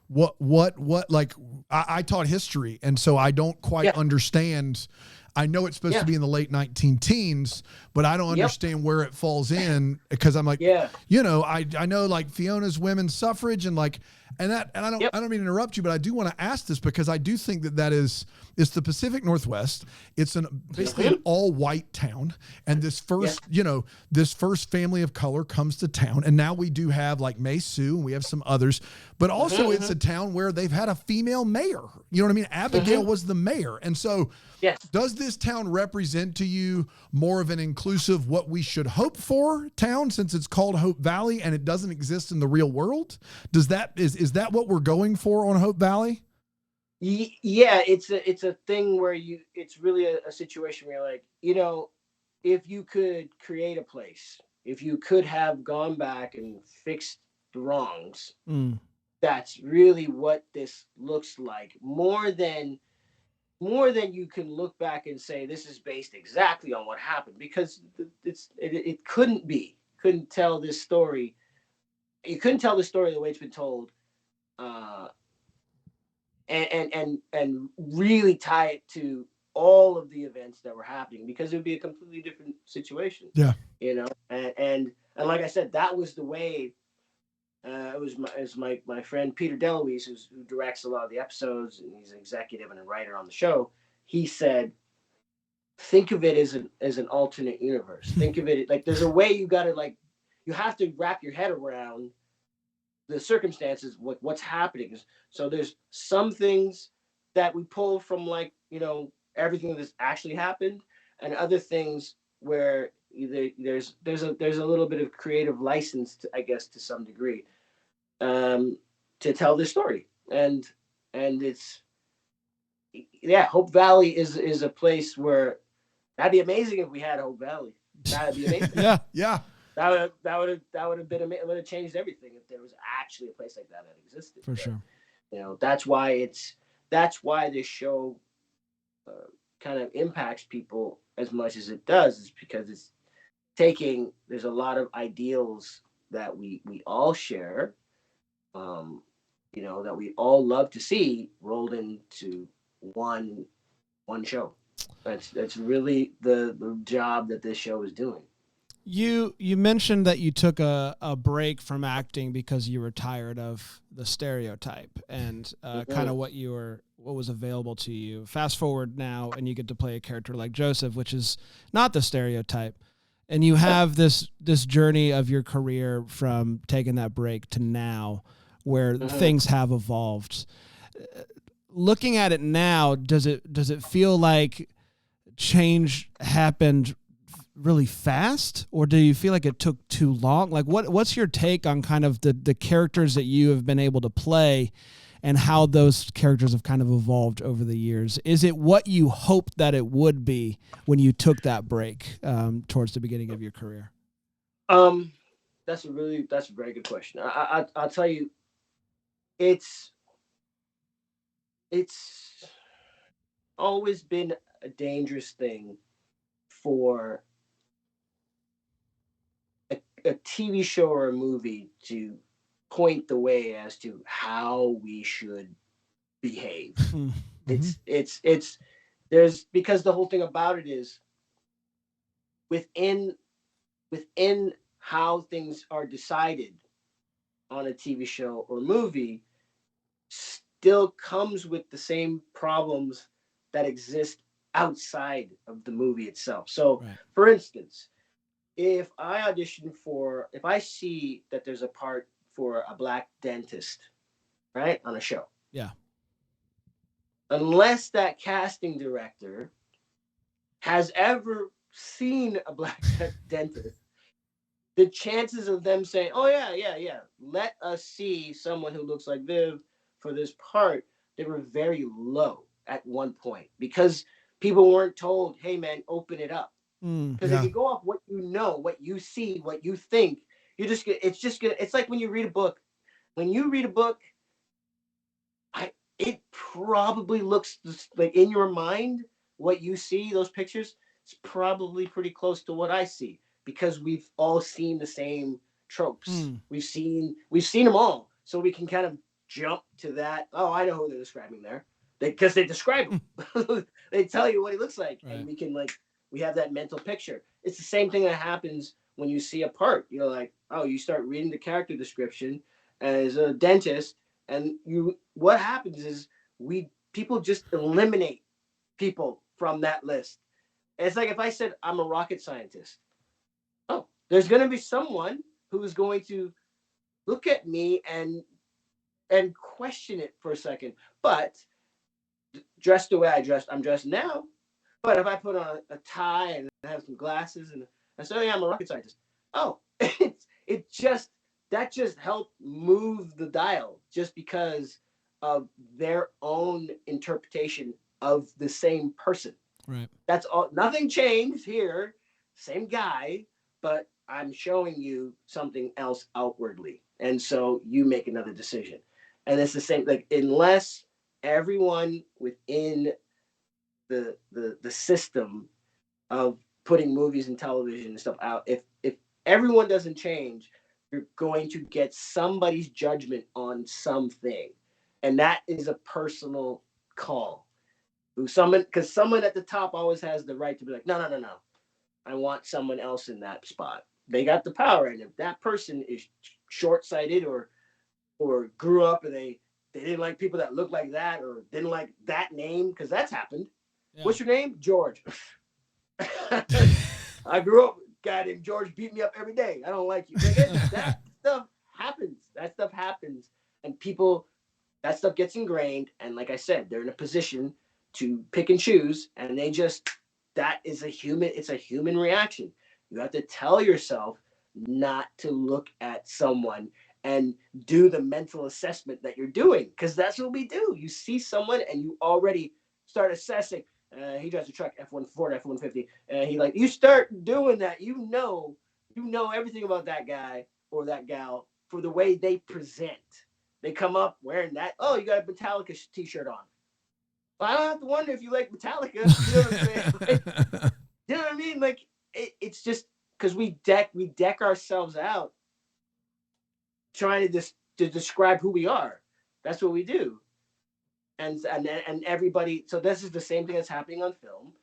what like I taught history, and so I don't quite understand. I know it's supposed to be in the late 19 teens, but I don't understand where it falls in, because I'm like, I know like Fiona's women's suffrage and like, and I don't mean to interrupt you, but I do want to ask this because I do think it's the Pacific Northwest. It's basically an all white town. And this first family of color comes to town. And now we do have like May Sue and we have some others, but also it's a town where they've had a female mayor. You know what I mean? Abigail was the mayor. And so does this town represent to you more of an inclusive, what we should hope for town, since it's called Hope Valley and it doesn't exist in the real world? Is that what we're going for on Hope Valley? Yeah, it's a thing where it's really a situation where you're like, if you could create a place, if you could have gone back and fixed the wrongs, that's really what this looks like. More than you can look back and say this is based exactly on what happened, because it couldn't tell this story. You couldn't tell the story the way it's been told, and really tie it to all of the events that were happening, because it would be a completely different situation. Yeah. And like I said, that was the way. It was my friend Peter Deloise, who directs a lot of the episodes, and he's an executive and a writer on the show. He said, think of it as an alternate universe. Think of it like there's a way you have to wrap your head around the circumstances, what's happening. So there's some things that we pull from everything that's actually happened, and other things where there's a little bit of creative license, I guess, to some degree, to tell this story. And it's Hope Valley is a place where that'd be amazing if we had Hope Valley. That'd be amazing. Yeah. That would have been amazing. It would have changed everything if there was actually a place like that existed. For sure. That's why this show kind of impacts people as much as it does, is because there's a lot of ideals that we all share, that we all love to see rolled into one show. That's really the job that this show is doing. You mentioned that you took a break from acting because you were tired of the stereotype and kind of what was available to you. Fast forward now, and you get to play a character like Joseph, which is not the stereotype. And you have this journey of your career from taking that break to now, where things have evolved. Looking at it now, does it feel like change happened really fast, or do you feel like it took too long? Like what's your take on kind of the characters that you have been able to play and how those characters have kind of evolved over the years? Is it what you hoped that it would be when you took that break towards the beginning of your career? That's a very good question. I'll tell you, it's always been a dangerous thing for a TV show or a movie to point the way as to how we should behave. It's because the whole thing about it is within how things are decided on a TV show or movie still comes with the same problems that exist outside of the movie itself. So, Right. for instance, if I see that there's a part for a black dentist, right, on a show, Yeah. unless that casting director has ever seen a black dentist, the chances of them saying, "Oh yeah, yeah, yeah, let us see someone who looks like Viv for this part," they were very low at one point because people weren't told, "Hey man, open it up." Mm. Because if Yeah. you go off what you know, what you see, what you think, it's just gonna. It's like when you read a book. When you read a book, it probably looks like in your mind what you see, those pictures, it's probably pretty close to what I see because we've all seen the same tropes. Mm. We've seen them all, so we can kind of jump to that. Oh, I know who they're describing there, because they describe him. They tell you what he looks like, Right. and we have that mental picture. It's the same thing that happens when you see a part. You're like, oh, you start reading the character description as a dentist, and what happens is we people just eliminate people from that list. And it's like if I said I'm a rocket scientist. Oh, there's going to be someone who is going to look at me and question it for a second. But dressed the way I'm dressed now. But if I put on a tie and have some glasses and I say, oh, yeah, I'm a rocket scientist. Oh, it just that just helped move the dial just because of their own interpretation of the same person. Right. That's all. Nothing changed here. Same guy, but I'm showing you something else outwardly, and so you make another decision. And it's the same. Like unless everyone within the system of putting movies and television and stuff out, if everyone doesn't change, you're going to get somebody's judgment on something, and that is a personal call. Who someone Because someone at the top always has the right to be like, no, no, no, no, I want someone else in that spot. They got the power, and if that person is short-sighted or grew up and they didn't like people that look like that or didn't like that name, because that's happened. Yeah. What's your name? George. I grew up, guy named George beat me up every day. I don't like you. That stuff happens. That stuff happens. And people, that stuff gets ingrained. And like I said, they're in a position to pick and choose. And it's a human reaction. You have to tell yourself not to look at someone and do the mental assessment that you're doing. Because that's what we do. You see someone and you already start assessing. He drives a truck, Ford F-150, and you start doing that. You know everything about that guy or that gal for the way they present. They come up wearing that. Oh, you got a Metallica T-shirt on. Well, I don't have to wonder if you like Metallica. You know what I'm saying? You know what I mean? It's just because we deck ourselves out trying to describe who we are. That's what we do. And everybody. So this is the same thing that's happening on film,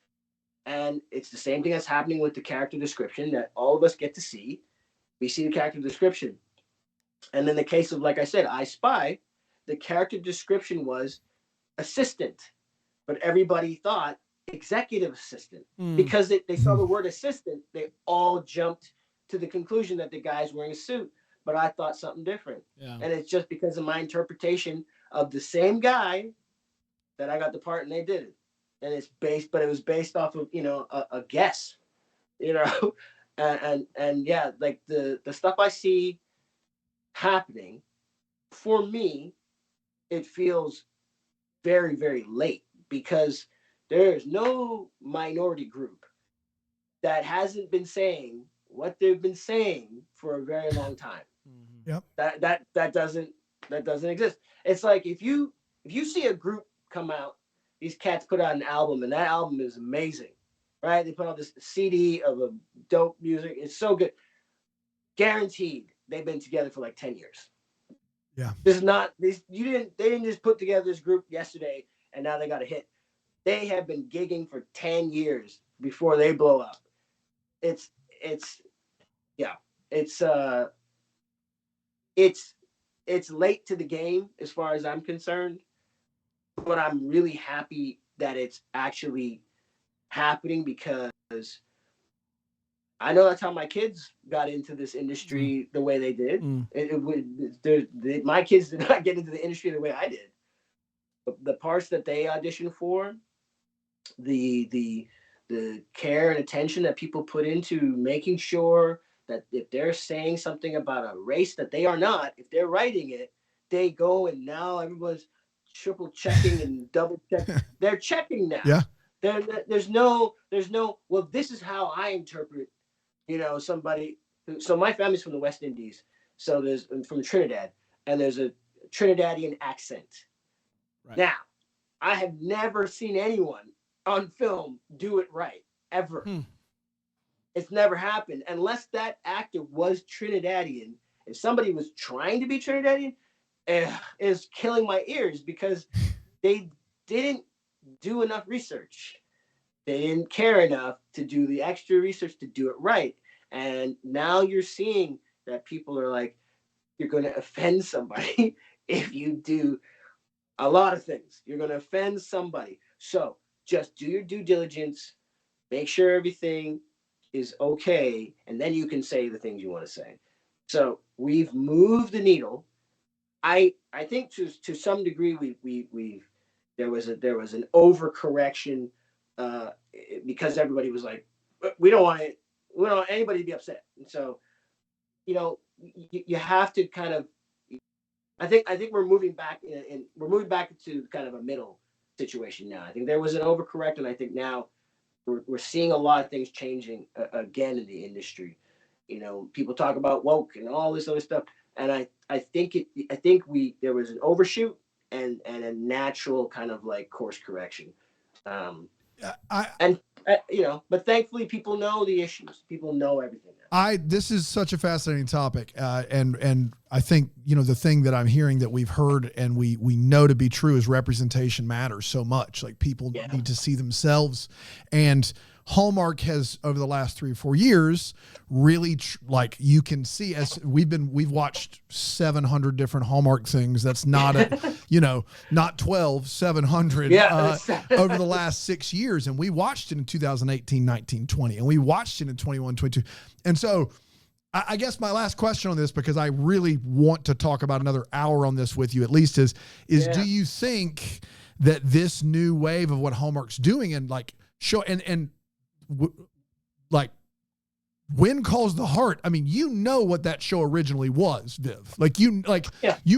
and it's the same thing that's happening with the character description that all of us get to see. We see the character description, and in the case of, like I said, I Spy, the character description was assistant, but everybody thought executive assistant because they saw the word assistant. They all jumped to the conclusion that the guy's wearing a suit, but I thought something different. Yeah. And it's just because of my interpretation of the same guy that I got the part and they did it. And but it was based off of, a guess, you know, and yeah, like the stuff I see happening for me, it feels very, very late because there is no minority group that hasn't been saying what they've been saying for a very long time. Yep. That doesn't exist. It's like if you see a group come out, these cats put out an album, and that album is amazing, right? They put out this CD of a dope music. It's so good. Guaranteed, they've been together for like 10 years. Yeah. This is not this. They didn't just put together this group yesterday and now they got a hit. They have been gigging for 10 years before they blow up. It's yeah. It's it's late to the game as far as I'm concerned, but I'm really happy that it's actually happening because I know that's how my kids got into this industry the way they did. My kids did not get into the industry the way I did. The parts that they auditioned for, the care and attention that people put into making sure that if they're saying something about a race that they are not, if they're writing it, they go and now everyone's triple checking and double checking. They're checking now. Yeah. There's no, well, this is how I interpret, somebody. So my family's from the West Indies. So there's from Trinidad, and there's a Trinidadian accent. Right. Now, I have never seen anyone on film do it right, ever. It's never happened unless that actor was Trinidadian. If somebody was trying to be Trinidadian, is killing my ears because they didn't do enough research. They didn't care enough to do the extra research to do it right. And now you're seeing that people are like, you're going to offend somebody if you do a lot of things. You're going to offend somebody. So just do your due diligence, make sure everything is okay, and then you can say the things you want to say. So we've moved the needle. I think to some degree we've there was an overcorrection because everybody was like, we don't want anybody to be upset. And so, you have to kind of, I think we're moving back we're moving back to kind of a middle situation now. I think there was an overcorrect, and I think now we're seeing a lot of things changing again in the industry. People talk about woke and all this other stuff, and I think there was an overshoot and a natural kind of like course correction. But thankfully people know the issues. People know everything now. This is such a fascinating topic. And I think, the thing that I'm hearing that we've heard and we know to be true is representation matters so much. Like people need to see themselves, and Hallmark has over the last 3 or 4 years really like you can see as we've watched 700 different Hallmark things. That's not not 12, 700 over the last 6 years. And we watched it in 2018, 19, 20, and we watched it in 21, 22. And so I guess my last question on this, because I really want to talk about another hour on this with you at least is do you think that this new wave of what Hallmark's doing and like show like When Calls the Heart, I mean, what that show originally was, Viv. You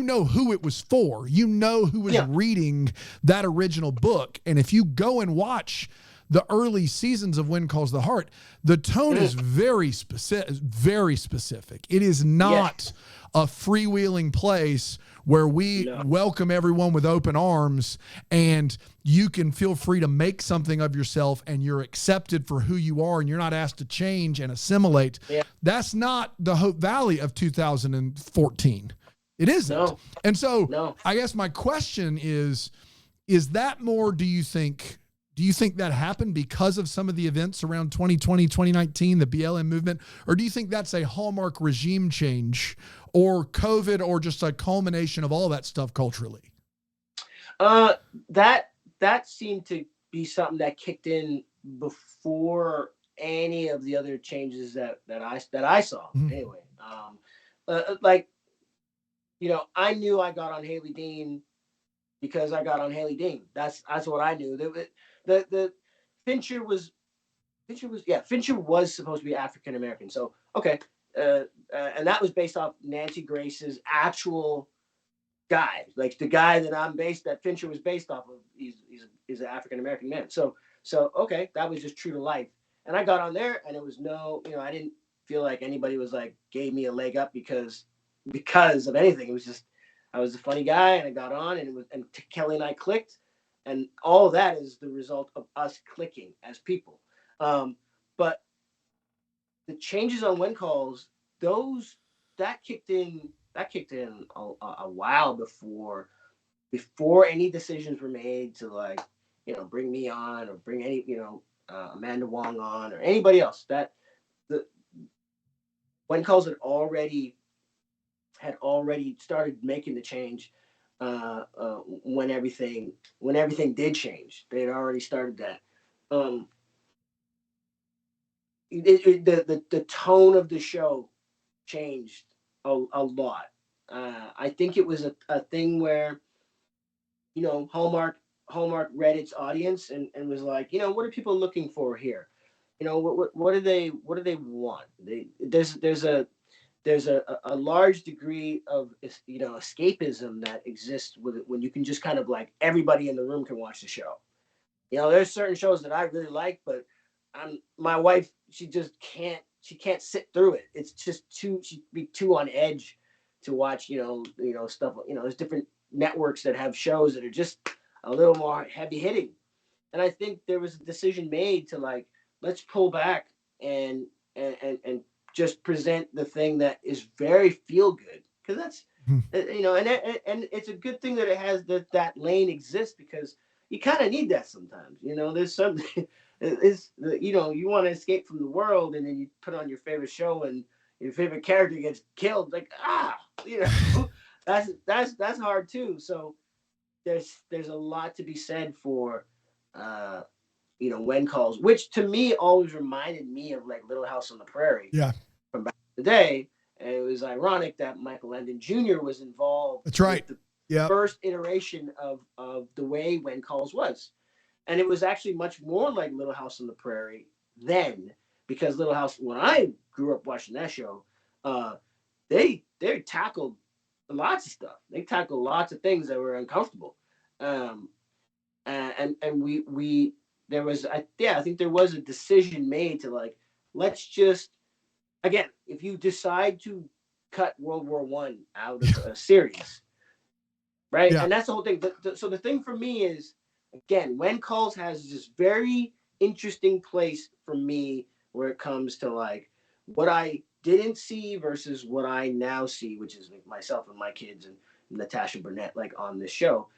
know who it was for. You know who was reading that original book. And if you go and watch the early seasons of When Calls the Heart, the tone is very specific. Very specific. It is not a freewheeling place where we welcome everyone with open arms and you can feel free to make something of yourself and you're accepted for who you are and you're not asked to change and assimilate. Yeah. That's not the Hope Valley of 2014. It isn't. No. And so I guess my question is that more, do you think that happened because of some of the events around 2020, 2019, the BLM movement? Or do you think that's a Hallmark regime change or COVID or just a culmination of all that stuff culturally? That seemed to be something that kicked in before any of the other changes that I saw. Mm-hmm. Anyway, I knew I got on Haley Dean because I got on Haley Dean. That's what I knew. The Fincher was supposed to be African American. So okay, and that was based off Nancy Grace's actual guy, like the guy that Fincher was based off of. He's an African American man. So okay, that was just true to life. And I got on there, and it was I didn't feel like anybody was like gave me a leg up because of anything. It was just I was a funny guy, and I got on, and Kelly and I clicked. And all of that is the result of us clicking as people. But the changes on When Calls, that kicked in a while before any decisions were made to bring me on or bring any Amanda Wong on or anybody else. That the When Calls had already started making the change. When everything did change, they had already started that. the tone of the show changed a lot. I think it was a thing where, Hallmark read its audience and was like, what are people looking for here? What do they want? There's a large degree of escapism that exists with it when you can just kind of like everybody in the room can watch the show. There's certain shows that I really like, but my wife, she can't sit through it. It's just she'd be too on edge to watch, stuff. There's different networks that have shows that are just a little more heavy hitting. And I think there was a decision made to like, let's pull back and just present the thing that is very feel good, because that's and it's a good thing that it has that lane exists, because you kind of need that sometimes. There's something you want to escape from the world, and then you put on your favorite show and your favorite character gets killed, like that's hard too. So there's a lot to be said for when calls, which to me always reminded me of like Little House on the Prairie. Yeah. From back in the day. And it was ironic that Michael Landon Jr. was involved. That's right. With the first iteration of the way When Calls was. And it was actually much more like Little House on the Prairie then, because Little House, when I grew up watching that show, they tackled lots of stuff. They tackled lots of things that were uncomfortable. And we there was I think there was a decision made to like, let's just, again, if you decide to cut World War I out of a series, right? Yeah. And that's the whole thing. So the thing for me is, again, When Calls has this very interesting place for me where it comes to like what I didn't see versus what I now see, which is like myself and my kids and Natasha Burnett, like on this show.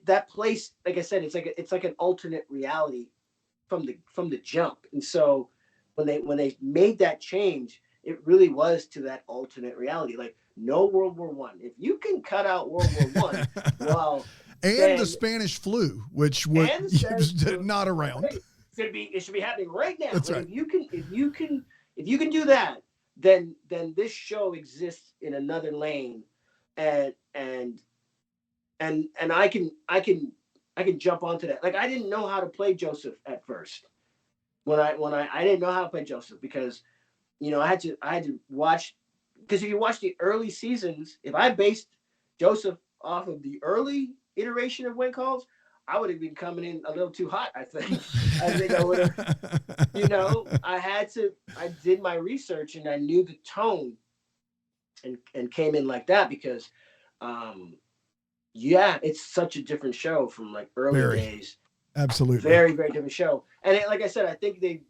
That place, like I said, it's like an alternate reality from the jump. And so when they made that change, it really was to that alternate reality. Like, no World War I. If you can cut out World War I, well, and the Spanish flu, which was not around. Right? It should be happening right now. That's right. If you can do that, then this show exists in another lane, and I can jump onto that. Like, I didn't know how to play Joseph at first. When I didn't know how to play Joseph, because I had to watch, because if you watch the early seasons, if I based Joseph off of the early iteration of When Calls, I would have been coming in a little too hot, I think. I would have, I did my research and I knew the tone and came in like that, because it's such a different show from like early days. Absolutely. Very, very different show. And like I said, I think they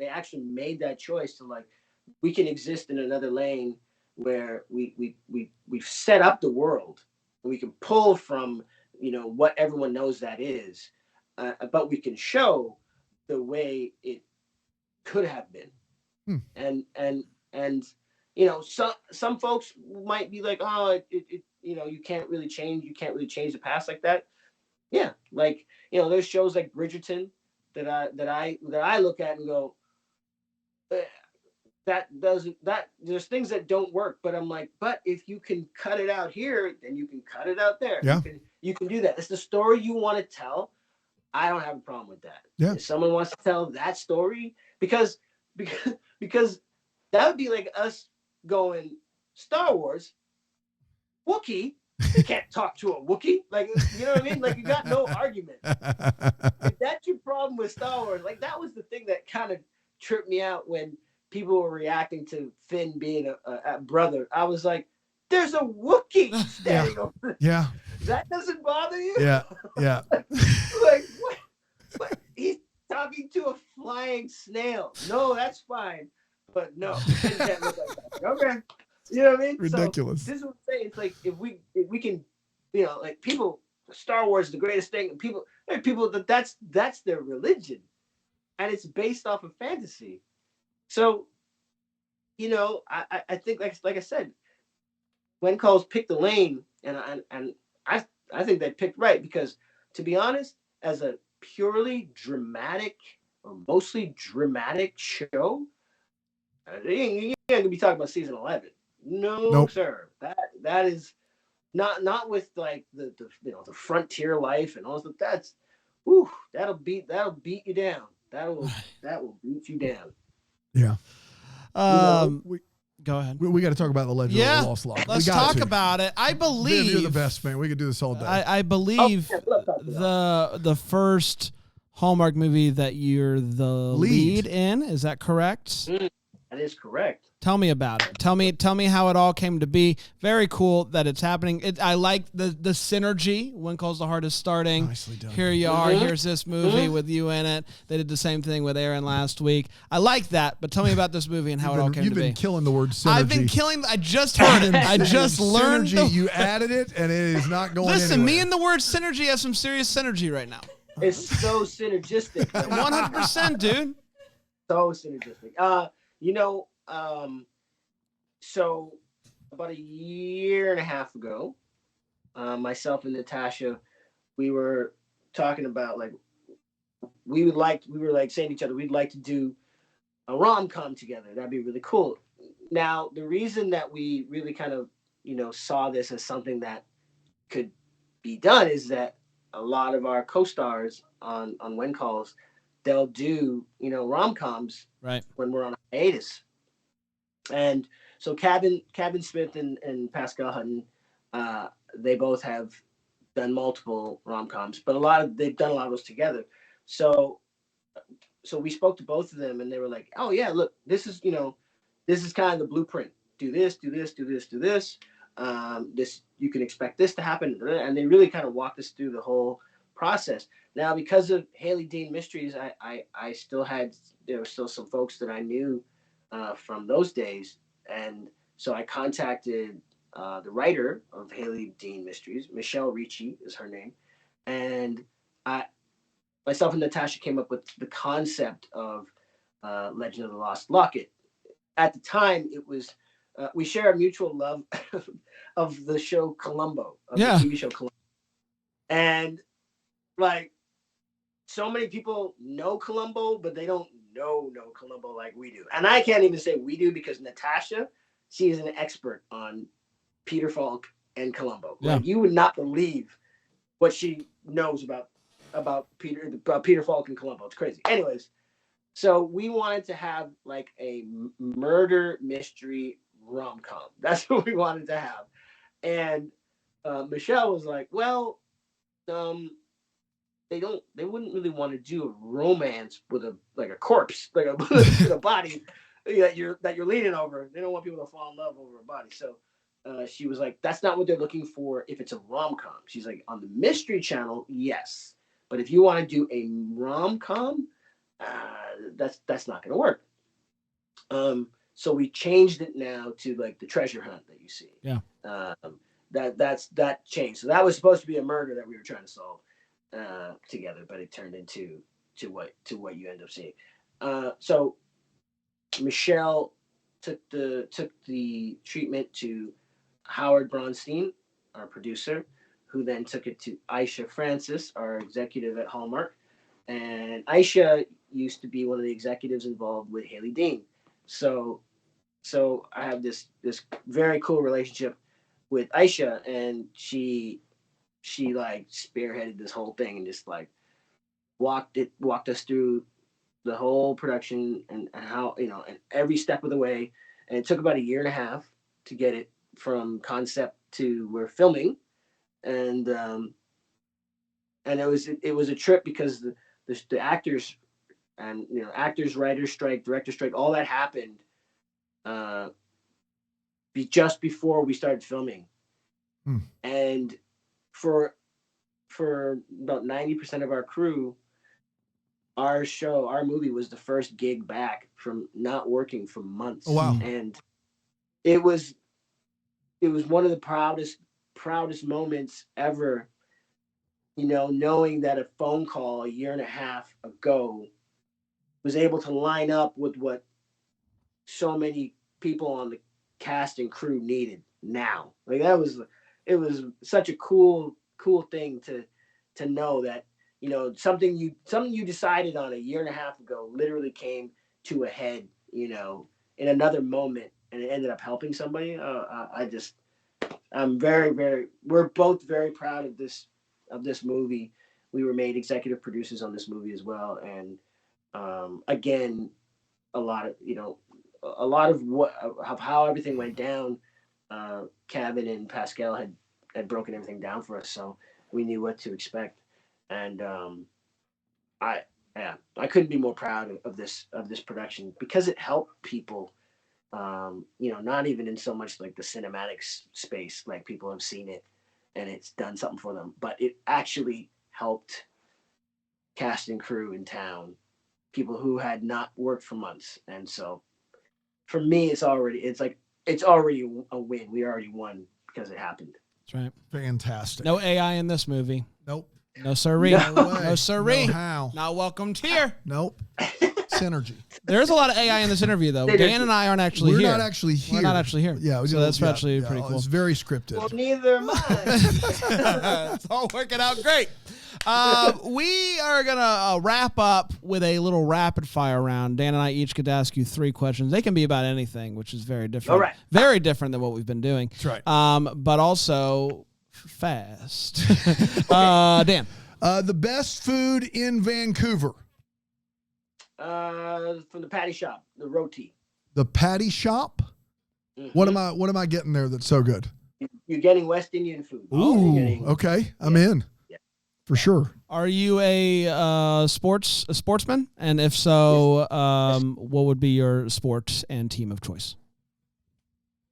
actually made that choice to like, we can exist in another lane where we've set up the world and we can pull from, what everyone knows that is, but we can show the way it could have been. And some folks might be like, oh, you can't really change the past like that. Yeah, like, there's shows like Bridgerton that I look at and go, there's things that don't work, but I'm like, but if you can cut it out here, then you can cut it out there. Yeah. You can do that. It's the story you want to tell. I don't have a problem with that. Yeah. If someone wants to tell that story, because that would be like us going, Star Wars, Wookiee. You can't talk to a Wookiee. Like, you know what I mean? Like, you got no argument. If that's your problem with Star Wars, like, that was the thing that kind of tripped me out when people were reacting to Finn being a brother. I was like, there's a Wookiee standing over there. Yeah. That doesn't bother you? Yeah. Yeah. Like, what? He's talking to a flying snail. No, that's fine. But no, Finn can't look like that. Okay. You know what I mean? Ridiculous. So this is what I'm saying. It's like, if we can, like, people, Star Wars is the greatest thing. And people that's their religion, and it's based off of fantasy. So, I think, like I said, When Calls picked the lane, and I think they picked right, because, to be honest, as a purely dramatic mostly dramatic show, you ain't gonna be talking about season 11. No, Nope. sir. That is not with like the the frontier life and all stuff. That's, whew, that'll beat you down. That will beat you down. Yeah. We Go ahead. we got to talk about the Legend of Yeah, the Lost Locket. let's we got talk to. about it. I believe Viv, you're the best, man. We could do this all day. I believe Oh, yeah, let's talk about the first Hallmark movie that you're the lead in. Is that correct? That is correct. Tell me about it. Tell me how it all came to be. Very cool that it's happening. I like the synergy. When Calls the Heart is starting. Nicely done. Here you are. Here's this movie with you in it. They did the same thing with Aaron last week. I like that, but tell me about this movie and how it all came to be. You've been killing the word synergy. I've been killing. I just heard it. I just learned. Synergy, you added it, and it is not going Listen, anywhere. me and the word synergy have some serious synergy right now. It's so synergistic. 100%, dude. So synergistic. So about a year and a half ago, myself and Natasha, we were talking about like we were like saying to each other, we'd like to do a rom-com together. That'd be really cool. Now, the reason that we really kind of, saw this as something that could be done is that a lot of our co-stars on When Calls, they'll do, rom-coms Right. when we're on hiatus. And so Cabin Smith and Pascal Hutton, they both have done multiple rom-coms, but they've done a lot of those together. So we spoke to both of them, and they were like, "Oh yeah, look, this is kind of the blueprint. Do this, do this, do this, do this. This, you can expect this to happen." And they really kind of walked us through the whole process. Now, because of Haley Dean Mysteries, there were still some folks that I knew from those days. And so I contacted the writer of Haley Dean Mysteries, Michelle Ricci is her name. And myself and Natasha came up with the concept of Legend of the Lost Locket. At the time, it was, we share a mutual love of the show Columbo, of the TV show Columbo. And like, so many people know Columbo, but they don't know Columbo like we do. And I can't even say we do because Natasha, she is an expert on Peter Falk and Columbo. Yeah. Like, you would not believe what she knows about Peter Falk and Columbo. It's crazy. Anyways, so we wanted to have like a murder mystery rom-com. That's what we wanted to have. And Michelle was like, well, they wouldn't really want to do a romance with a corpse, like with a body that you're leaning over. They don't want people to fall in love over a body. So she was like, that's not what they're looking for if it's a rom-com. She's like, on the Mystery Channel, yes, but if you want to do a rom-com, that's not going to work. So we changed it now to like the treasure hunt that you see. Yeah. That changed. So that was supposed to be a murder that we were trying to solve together, but it turned into what you end up seeing. So Michelle took the treatment to Howard Bronstein, our producer, who then took it to Aisha Francis, our executive at Hallmark. And Aisha used to be one of the executives involved with Haley Dean. So I have this very cool relationship with Aisha, and she like spearheaded this whole thing and just like walked us through the whole production and how, and every step of the way. And it took about a year and a half to get it from concept to we're filming. And it was a trip because the actors and actors, writers strike, director strike, all that happened just before we started filming. And for about 90% of our crew, our movie was the first gig back from not working for months. Oh, wow. And it was one of the proudest moments ever, knowing that a phone call a year and a half ago was able to line up with what so many people on the cast and crew needed now. Like it was such a cool thing to know that something you decided on a year and a half ago literally came to a head, in another moment, and it ended up helping somebody. I'm very, very, we're both very proud of this movie. We were made executive producers on this movie as well. And again, a lot of how everything went down, Kevin and Pascal had broken everything down for us. So we knew what to expect. And I couldn't be more proud of this production because it helped people. Not even in so much like the cinematics space, like people have seen it and it's done something for them, but it actually helped cast and crew in town, people who had not worked for months. And so for me, it's already a win. We already won because it happened. That's right. Fantastic. No AI in this movie. Nope. No sirree. No sirree. No how. Not welcomed here. Nope. Synergy. There's a lot of AI in this interview, though. Dan and I aren't actually here. We're not actually here. We're not actually here. Yeah. So that's actually pretty cool. It's very scripted. Well, neither am I. It's all working out great. We are going to wrap up with a little rapid fire round. Dan and I each get to ask you 3 questions. They can be about anything, which is very different. All right. Very different than what we've been doing. That's right. But also fast. Dan. The best food in Vancouver. From the patty shop, the roti. The patty shop. Mm-hmm. What am I getting there that's so good? You're getting West Indian food. Ooh, okay, I'm in. Yeah. For sure. Are you a sportsman? And if so, what would be your sport and team of choice?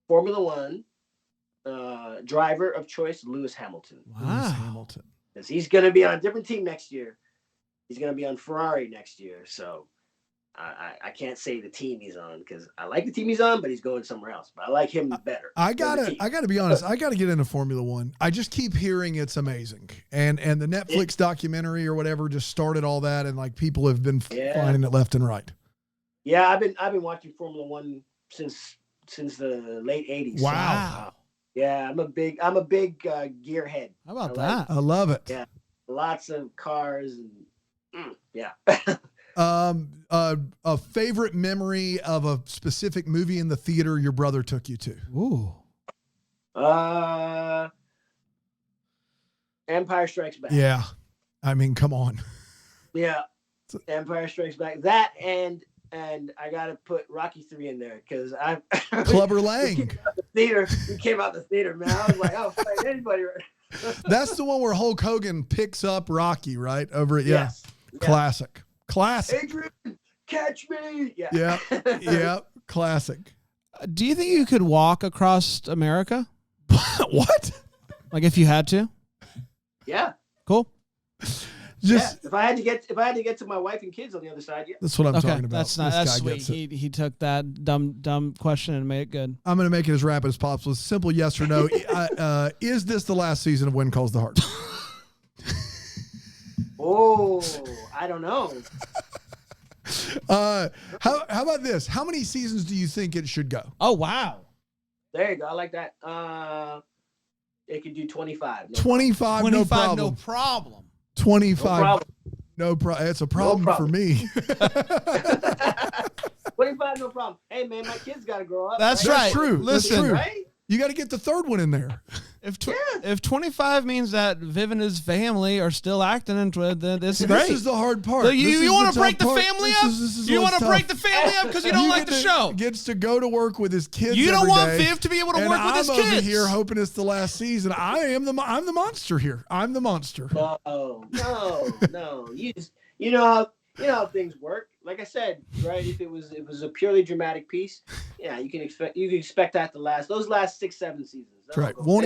Formula One driver of choice, Lewis Hamilton. Wow. Lewis Hamilton. Because he's going to be on a different team next year. He's going to be on Ferrari next year. So I can't say the team he's on because I like the team he's on, but he's going somewhere else. But I like him better. I gotta be honest. I gotta get into Formula One. I just keep hearing it's amazing, and the Netflix documentary or whatever just started all that, and like people have been finding it left and right. Yeah, I've been watching Formula One since the late '80s. Wow. So, yeah, I'm a big gearhead. How about that? I love it. Yeah, lots of cars and yeah. A favorite memory of a specific movie in the theater your brother took you to? Ooh. Empire Strikes Back. Yeah. I mean, come on. Yeah. Empire Strikes Back. That and I gotta put Rocky 3 in there because I Clubber Lang. We came out the theater, man. I was like, I'll fight anybody. That's the one where Hulk Hogan picks up Rocky, right? Over it. Yes. Yeah. Classic. Adrian, catch me. Yeah. Yeah. Yeah. Classic. Do you think you could walk across America? What? Like if you had to? Yeah. Cool. Just if I had to get to my wife and kids on the other side, yeah. that's what I'm talking about. That's sweet. He took that dumb question and made it good. I'm going to make it as rapid as possible. It's simple yes or no. Is this the last season of When Calls the Heart? Oh, I don't know. How about this? How many seasons do you think it should go? Oh, wow. There you go. I like that. It could do 25. 25, no problem. No problem. 25. No problem. It's a problem for me. 25, no problem. Hey, man, my kids got to grow up. That's right? right. That's true. Listen, That's true. Right? You got to get the third one in there. If 25 means that Viv and his family are still acting into it, then it's great. This is the hard part. So you want to break the part. family This up? is You what's want to tough. break the family up because you don't like the show? Gets to go to work with his kids. You don't every want day, Viv to be able to and work with his I'm kids. over here hoping it's the last season. I'm the monster here. I'm the monster. No. You know how things work. Like I said, right? If it was a purely dramatic piece, yeah, you can expect that to last. Those last 6-7 seasons. That's right. Won't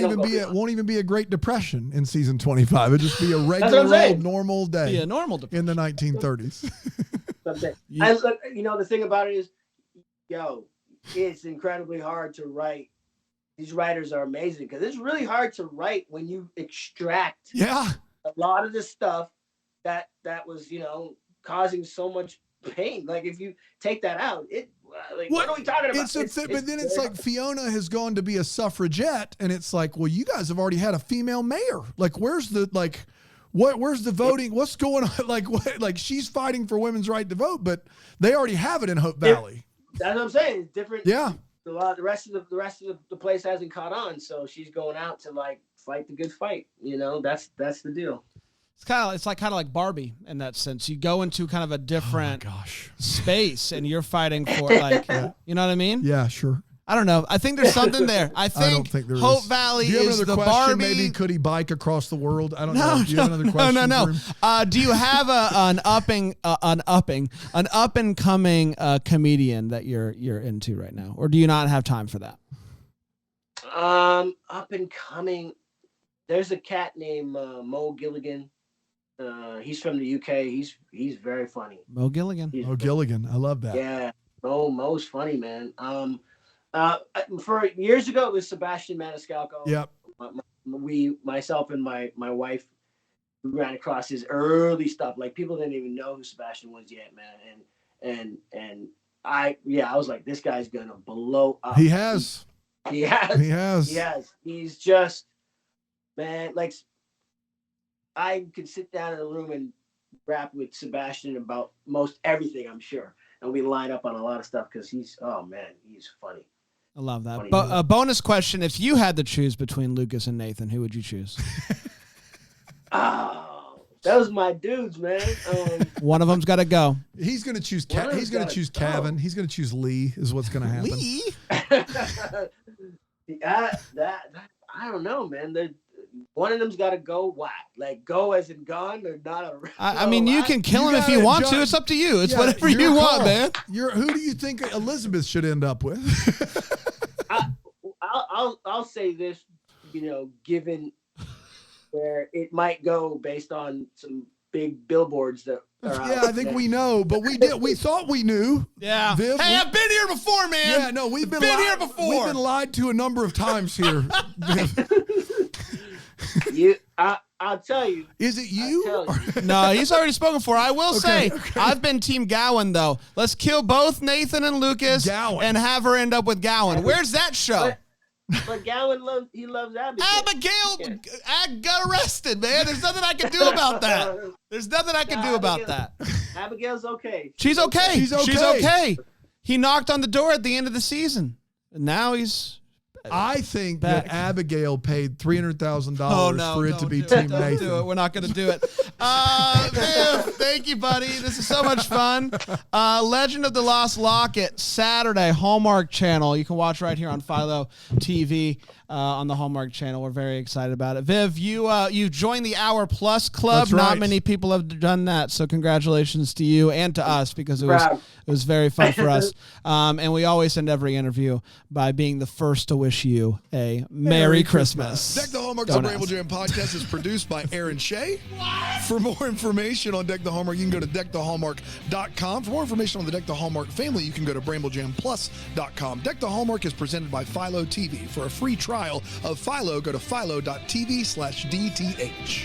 even be a Great Depression in season 25. It'll just be a regular old normal day. Be a normal depression. In the 1930s. And look, the thing about it is, it's incredibly hard to write. These writers are amazing because it's really hard to write when you extract Yeah. a lot of the stuff that was causing so much pain. Like if you take that out, what are we talking about? But then it's like Fiona has gone to be a suffragette, and it's like, well, you guys have already had a female mayor. Like, where's the Where's the voting? What's going on? Like she's fighting for women's right to vote, but they already have it in Hope Valley. That's what I'm saying. It's different. Yeah. The rest of the place hasn't caught on, so she's going out to like fight the good fight. You know, that's the deal. It's kind of like Barbie in that sense. You go into kind of a different space, and you're fighting for like, you know what I mean? Yeah, sure. I don't know. I think there's something there. I don't think there Hope is. Valley Do you have is another the question? Barbie. Maybe could he bike across the world? I don't know. Do you have another question? No. Do you have an up and coming comedian that you're into right now, or do you not have time for that? Up and coming. There's a cat named Mo Gilligan. He's from the UK. He's very funny. Mo Gilligan. Gilligan. I love that. Yeah, Mo's funny, man. For years ago, it was Sebastian Maniscalco. Yep. Myself and my wife, we ran across his early stuff. Like people didn't even know who Sebastian was yet, man. And I was like, this guy's gonna blow up. He has. He's just, man. Like I could sit down in a room and rap with Sebastian about most everything, I'm sure, and we line up on a lot of stuff because he's funny. I love that. A bonus question: if you had to choose between Lucas and Nathan, who would you choose? Oh, those my dudes, man. One of them's got to go. He's going to choose. He's going to choose Kevin. He's going to choose Lee. Is what's going to happen. Lee? I don't know, man. One of them's got to go. What? Like go as in gone or not? I mean, you can kill him if you want to. It's up to you. It's whatever you want, man. Who do you think Elizabeth should end up with? I'll say this, given where it might go based on some big billboards that are out. I think we know, but we thought we knew. Yeah. Viv, I've been here before, man. Yeah, no, we've been here before. We've been lied to a number of times here. I'll tell you. Is it you? No, he's already spoken for. I will say, I've been Team Gowan, though. Let's kill both Nathan and Lucas and have her end up with Gowan. Where's that show? But Gowan loves Abigail. Abigail got arrested, man. There's nothing I can do about that. Abigail's okay. She's okay. She's okay. He knocked on the door at the end of the season, and now he's... I think that Abigail paid $300,000 for it to be Team Nathan. Don't do it. We're not going to do it. Viv, thank you, buddy. This is so much fun. Legend of the Lost Locket, Saturday, Hallmark Channel. You can watch right here on Philo TV on the Hallmark Channel. We're very excited about it. Viv, you joined the Hour Plus Club. That's right. Not many people have done that, so congratulations to you and to us because it was very fun for us. And we always end every interview by being the first to wish you a Merry Christmas. Deck the Hallmark's Bramble Jam podcast is produced by Aaron Shea. For more information on Deck the Hallmark, you can go to deckthehallmark.com. For more information on the Deck the Hallmark family, you can go to bramblejamplus.com. Deck the Hallmark is presented by Philo TV. For a free trial of Philo, go to philo.tv/DTH.